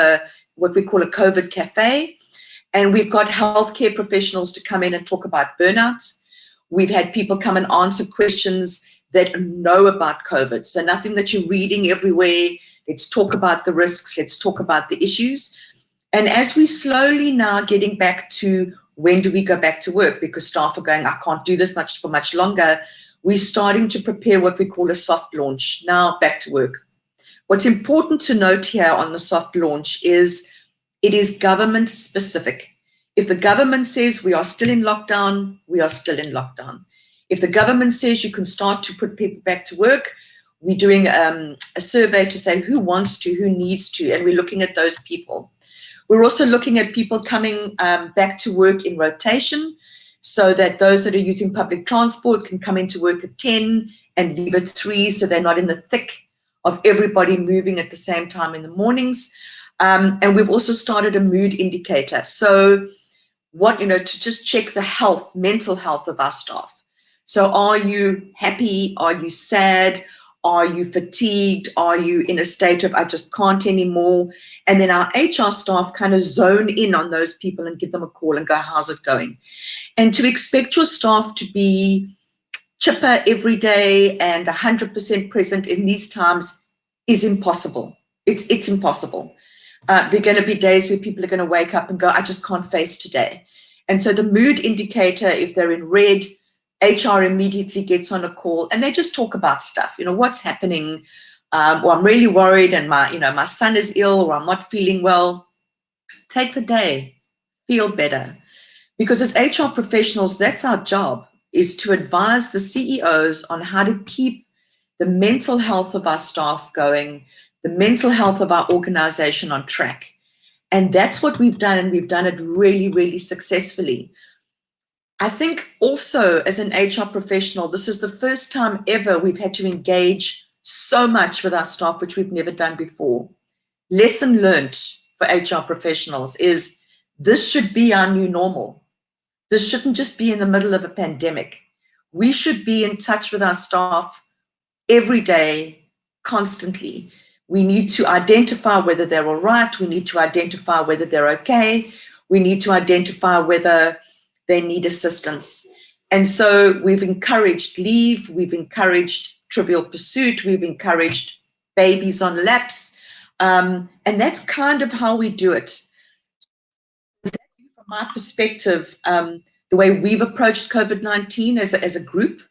what we call a COVID cafe, and we've got healthcare professionals to come in and talk about burnout. We've had people come and answer questions that know about COVID. So nothing that you're reading everywhere. Let's talk about the risks. Let's talk about the issues. And as we slowly now getting back to when do we go back to work, because staff are going, I can't do this for much longer, we're starting to prepare what we call a soft launch, now back to work. What's important to note here on the soft launch is it is government specific. If the government says we are still in lockdown, we are still in lockdown. If the government says you can start to put people back to work, we're doing a survey to say who wants to, who needs to, and we're looking at those people. We're also looking at people coming back to work in rotation, so that those that are using public transport can come into work at 10 and leave at 3, so they're not in the thick of everybody moving at the same time in the mornings. And we've also started a mood indicator. So to just check the mental health of our staff. So are you happy? Are you sad? Are you fatigued? Are you in a state of, I just can't anymore? And then our HR staff kind of zone in on those people and give them a call and go, how's it going? And to expect your staff to be chipper every day and 100% present in these times is impossible. It's impossible. There are going to be days where people are going to wake up and go, I just can't face today. And so the mood indicator, if they're in red, HR immediately gets on a call and they just talk about stuff. What's happening? Or I'm really worried and my son is ill, or I'm not feeling well. Take the day, feel better. Because as HR professionals, that's our job, is to advise the CEOs on how to keep the mental health of our staff going, the mental health of our organization on track. And that's what we've done, and we've done it really, really successfully. I think also as an HR professional, this is the first time ever we've had to engage so much with our staff, which we've never done before. Lesson learned for HR professionals is this should be our new normal. This shouldn't just be in the middle of a pandemic. We should be in touch with our staff every day, constantly. We need to identify whether they're all right. We need to identify whether they're okay. We need to identify whether they need assistance. And so we've encouraged leave. We've encouraged trivial pursuit. We've encouraged babies on laps. And that's kind of how we do it. From my perspective, the way we've approached COVID-19 as a group,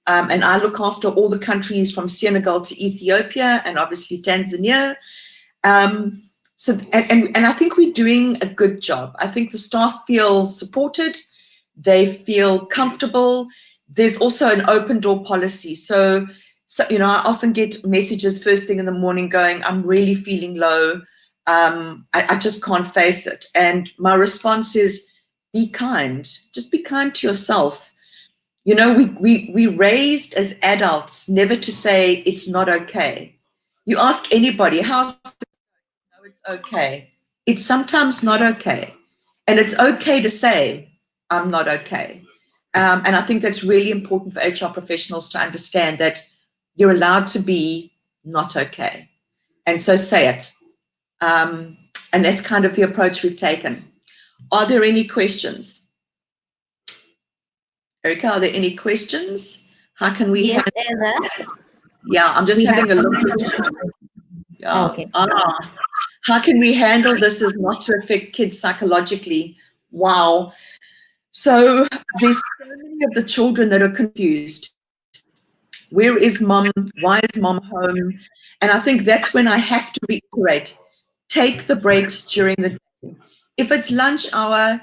and I look after all the countries from Senegal to Ethiopia and obviously Tanzania. So I think we're doing a good job. I think the staff feel supported. They feel comfortable. There's also an open door policy. So I often get messages first thing in the morning going, I'm really feeling low. I just can't face it. And my response is, be kind. Just be kind to yourself. We raised as adults never to say it's not okay. You ask anybody, how's it? No, it's okay. It's sometimes not okay. And it's okay to say, I'm not okay. And I think that's really important for HR professionals to understand that you're allowed to be not okay. And so say it. And that's kind of the approach we've taken. Are there any questions? Erca, are there any questions? How can we? Yes, Ezra. Yeah, I'm just having a look. Yeah. Okay. How can we handle this as not to affect kids psychologically? Wow. So there's so many of the children that are confused. Where is mom? Why is mom home? And I think that's when I have to reiterate, take the breaks during the day. If it's lunch hour,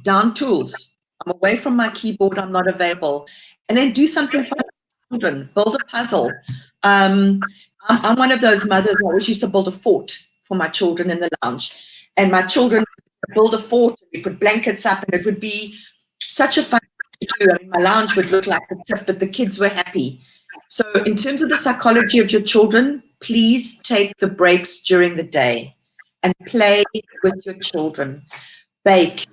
down tools. I'm away from my keyboard, I'm not available. And then do something fun with children, build a puzzle. I'm one of those mothers who always used to build a fort for my children in the lounge. And my children would build a fort, and we put blankets up, and it would be such a fun thing to do. I mean, my lounge would look like a tip, but the kids were happy. So in terms of the psychology of your children, please take the breaks during the day and play with your children. Bake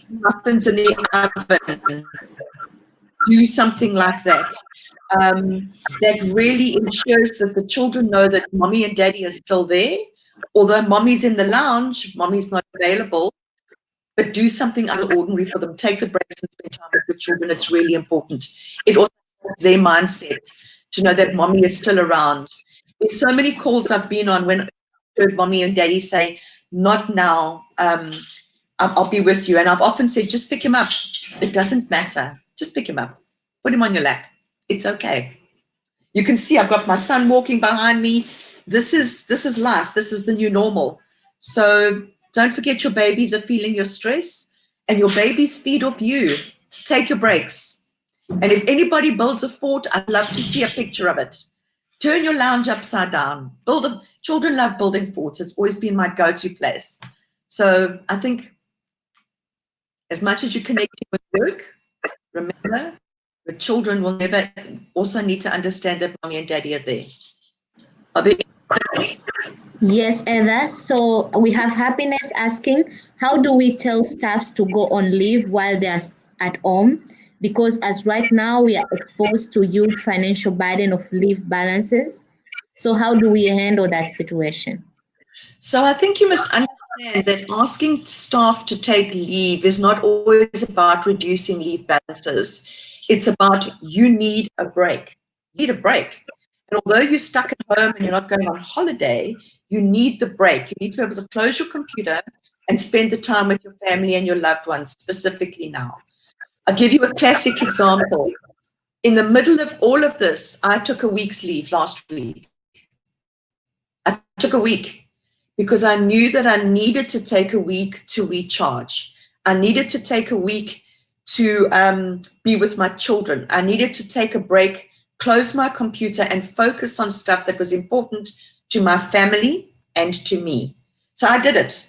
muffins in the oven. Do something like that. That really ensures that the children know that mommy and daddy are still there. Although mommy's in the lounge, mommy's not available, but do something out of the ordinary for them. Take the breaks and spend time with your children. It's really important. It also helps their mindset to know that mommy is still around. There's so many calls I've been on when I heard mommy and daddy say, not now, I'll be with you. And I've often said, just pick him up. It doesn't matter. Just pick him up. Put him on your lap. It's okay. You can see I've got my son walking behind me. This is life. This is the new normal. So don't forget your babies are feeling your stress, and your babies feed off you. Take your breaks. And if anybody builds a fort, I'd love to see a picture of it. Turn your lounge upside down. Children love building forts. It's always been my go-to place. So I think as much as you're connecting with work, remember, your children will never also need to understand that mommy and daddy are there. Are there? Yes, Ezra. So we have Happiness asking, how do we tell staffs to go on leave while they're at home? because as right now we are exposed to huge financial burden of leave balances. So how do we handle that situation? So I think you must understand that asking staff to take leave is not always about reducing leave balances. It's about you need a break. You need a break. And although you're stuck at home and you're not going on holiday, you need the break. You need to be able to close your computer and spend the time with your family and your loved ones, specifically now. I'll give you a classic example. In the middle of all of this, I took a week's leave last week. I took a week because I knew that I needed to take a week to recharge. I needed to take a week to be with my children. I needed to take a break, close my computer, and focus on stuff that was important to my family and to me. So I did it.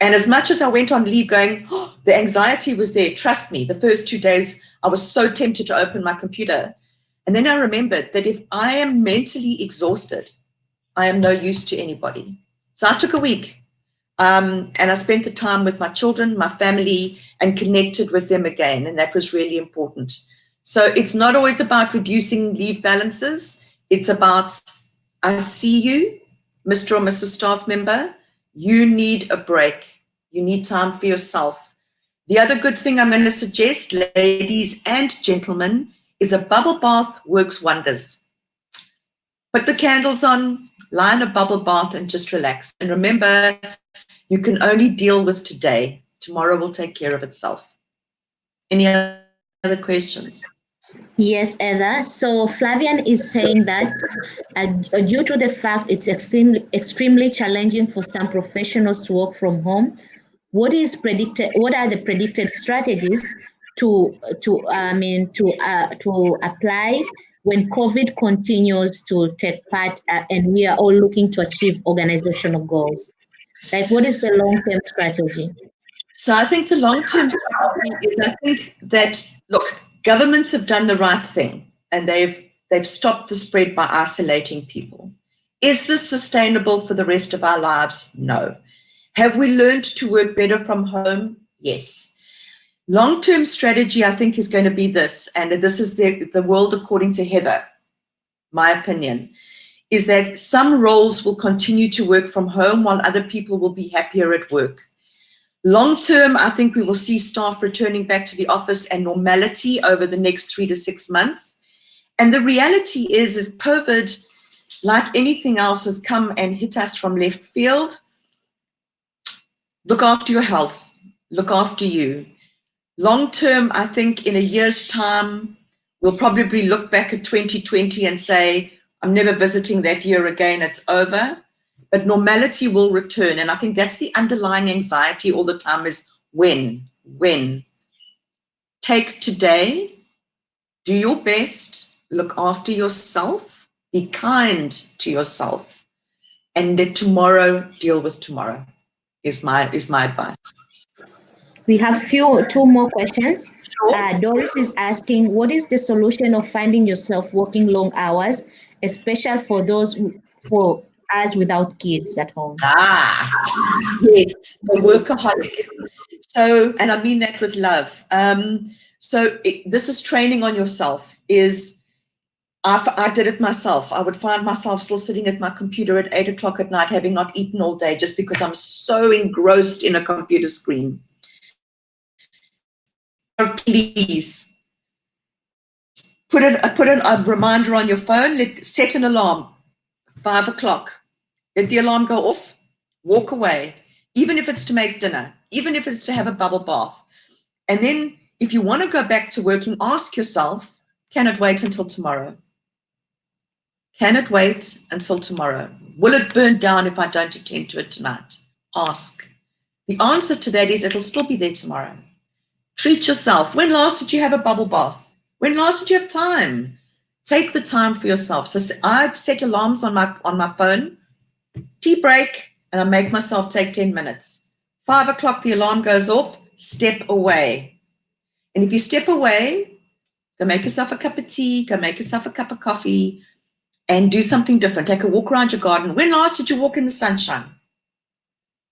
And as much as I went on leave going, oh, the anxiety was there. Trust me, the first 2 days, I was so tempted to open my computer. And then I remembered that if I am mentally exhausted, I am no use to anybody. So I took a week and I spent the time with my children, my family, and connected with them again. And that was really important. So it's not always about reducing leave balances. It's about, I see you, Mr. or Mrs. Staff member, you need a break. You need time for yourself. The other good thing I'm going to suggest, ladies and gentlemen, is a bubble bath works wonders. Put the candles on, lie in a bubble bath and just relax. And remember, you can only deal with today. Tomorrow will take care of itself. Any other questions? Yes, Ella. So Flavian is saying that due to the fact it's extremely challenging for some professionals to work from home, what are the predicted strategies to apply when COVID continues to take part and we are all looking to achieve organizational goals? Like, what is the long-term strategy? So I think the long-term strategy is, I think that, look, governments have done the right thing and they've stopped the spread by isolating people. Is this sustainable for the rest of our lives? No. Have we learned to work better from home? Yes. Long-term strategy, I think, is going to be this, and this is the world according to Heather, my opinion, is that some roles will continue to work from home while other people will be happier at work. Long term, I think we will see staff returning back to the office and normality over the next 3 to 6 months. And the reality is COVID, like anything else, has come and hit us from left field. Look after your health. Look after you. Long term, I think in a year's time, we'll probably look back at 2020 and say, I'm never visiting that year again, it's over. But normality will return. And I think that's the underlying anxiety all the time is when. Take today, do your best, look after yourself, be kind to yourself, and let tomorrow deal with tomorrow is my advice. We have two more questions. Sure. Doris is asking, what is the solution of finding yourself working long hours, especially for us without kids at home? Yes, the workaholic. So, and I mean that with love. This is training on yourself. I did it myself. I would find myself still sitting at my computer at 8 o'clock at night, having not eaten all day, just because I'm so engrossed in a computer screen. Please put a reminder on your phone. Set an alarm. 5 o'clock. Let the alarm go off. Walk away. Even if it's to make dinner. Even if it's to have a bubble bath. And then, if you want to go back to working, ask yourself, can it wait until tomorrow? Can it wait until tomorrow? Will it burn down if I don't attend to it tonight? Ask. The answer to that is it'll still be there tomorrow. Treat yourself. When last did you have a bubble bath? When last did you have time? Take the time for yourself. So I set alarms on my phone. Tea break, and I make myself take 10 minutes. 5 o'clock, the alarm goes off. Step away. And if you step away, go make yourself a cup of tea, go make yourself a cup of coffee, and do something different. Take a walk around your garden. When last did you walk in the sunshine?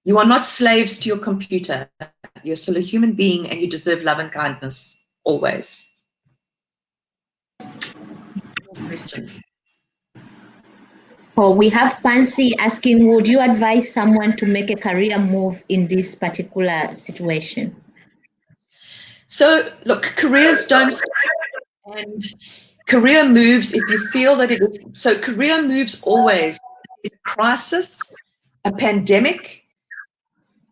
You are not slaves to your computer. You're still a human being and you deserve love and kindness, always. More questions. Oh, we have Pansy asking, would you advise someone to make a career move in this particular situation? So, look, careers don't stop, and career moves, if you feel that it is, so career moves always is a crisis, a pandemic,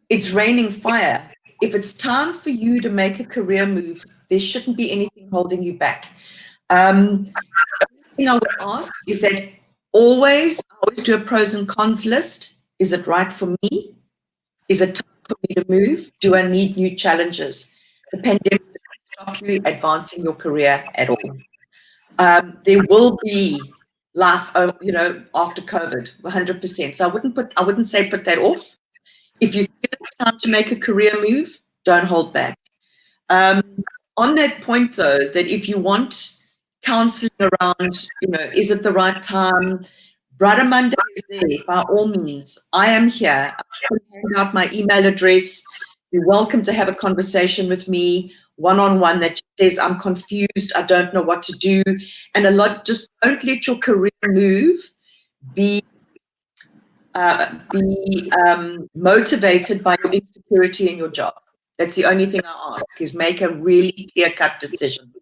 it's raining fire. If it's time for you to make a career move, there shouldn't be anything holding you back. The thing I would ask is that I always do a pros and cons list. Is it right for me? Is it time for me to move? Do I need new challenges? The pandemic doesn't stop you advancing your career at all. There will be life, after COVID, 100%. So I wouldn't say put that off. If you feel it's time to make a career move, don't hold back. On that point, though, that if you want counseling around, is it the right time? BrighterMonday is there, by all means. I am here. I can hand out my email address. You're welcome to have a conversation with me one-on-one that says, I'm confused, I don't know what to do. And just don't let your career move be motivated by your insecurity in your job. That's the only thing I ask, is make a really clear-cut decision.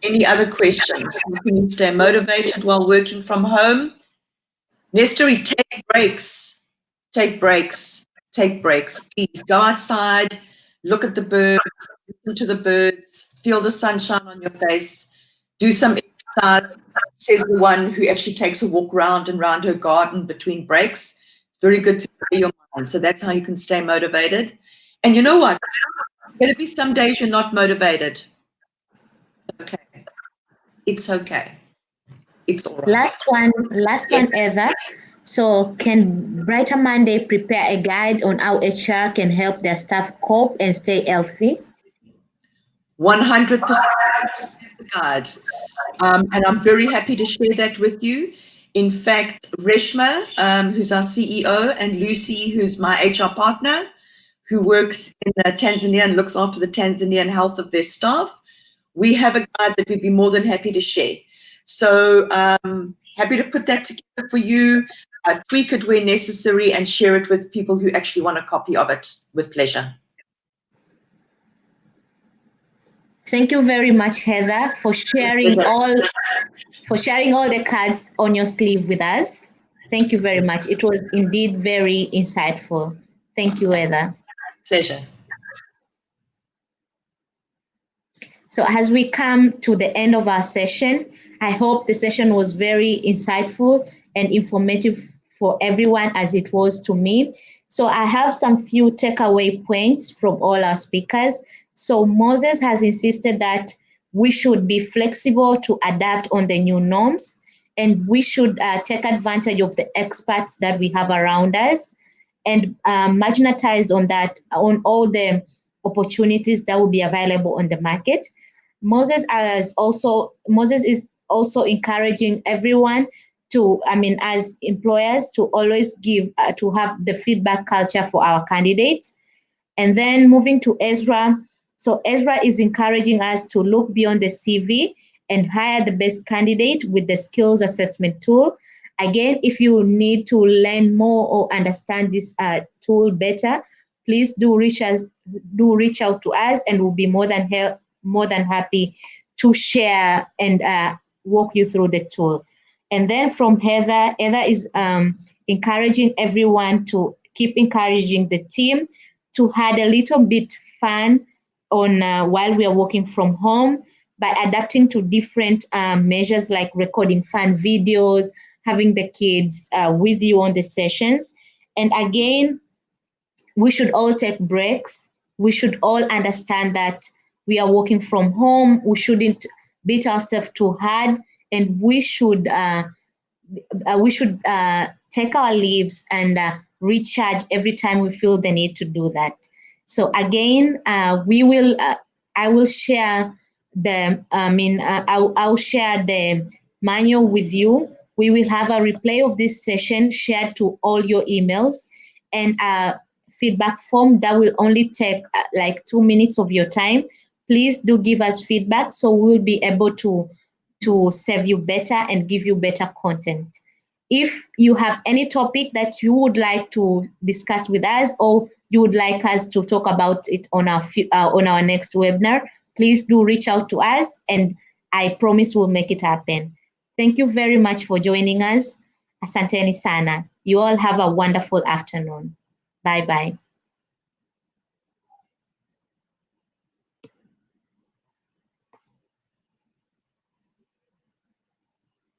Any other questions? You can stay motivated while working from home. Necessary, take breaks. Take breaks. Take breaks. Please go outside, look at the birds, listen to the birds, feel the sunshine on your face, do some exercise, says the one who actually takes a walk round and round her garden between breaks. It's very good to clear your mind. So that's how you can stay motivated. And you know what? There'll be some days you're not motivated. Okay. It's okay. It's all right. Last one, Ezra. So can Brighter Monday prepare a guide on how HR can help their staff cope and stay healthy? 100% guide. And I'm very happy to share that with you. In fact, Reshma, who's our CEO, and Lucy, who's my HR partner, who works in Tanzania and looks after the Tanzanian health of their staff, we have a guide that we'd be more than happy to share. So happy to put that together for you, tweak it where necessary, and share it with people who actually want a copy of it with pleasure. Thank you very much, Heather, for sharing all the cards on your sleeve with us. Thank you very much. It was indeed very insightful. Thank you, Heather. Pleasure. So as we come to the end of our session, I hope the session was very insightful and informative for everyone as it was to me. So I have some few takeaway points from all our speakers. So Moses has insisted that we should be flexible to adapt on the new norms, and we should take advantage of the experts that we have around us and magnetize on all the opportunities that will be available on the market. Moses is also encouraging everyone to, as employers, to always to have the feedback culture for our candidates. And then moving to Ezra. So Ezra is encouraging us to look beyond the CV and hire the best candidate with the skills assessment tool. Again, if you need to learn more or understand this tool better, please do reach out to us, and we'll be more than happy to share and walk you through the tool. And then from Heather is encouraging everyone to keep encouraging the team to have a little bit fun on while we are working from home by adapting to different measures like recording fun videos, having the kids with you on the sessions. And again, we should all take breaks. We should all understand that we are working from home. We shouldn't beat ourselves too hard, and we should take our leaves and recharge every time we feel the need to do that. So again, I will share I'll share the manual with you. We will have a replay of this session shared to all your emails, and feedback form that will only take like 2 minutes of your time. Please do give us feedback so we'll be able to to serve you better and give you better content. If you have any topic that you would like to discuss with us, or you would like us to talk about it on our next webinar, please do reach out to us, and I promise we'll make it happen. Thank you very much for joining us. Asanteni sana. You all have a wonderful afternoon. Bye-bye.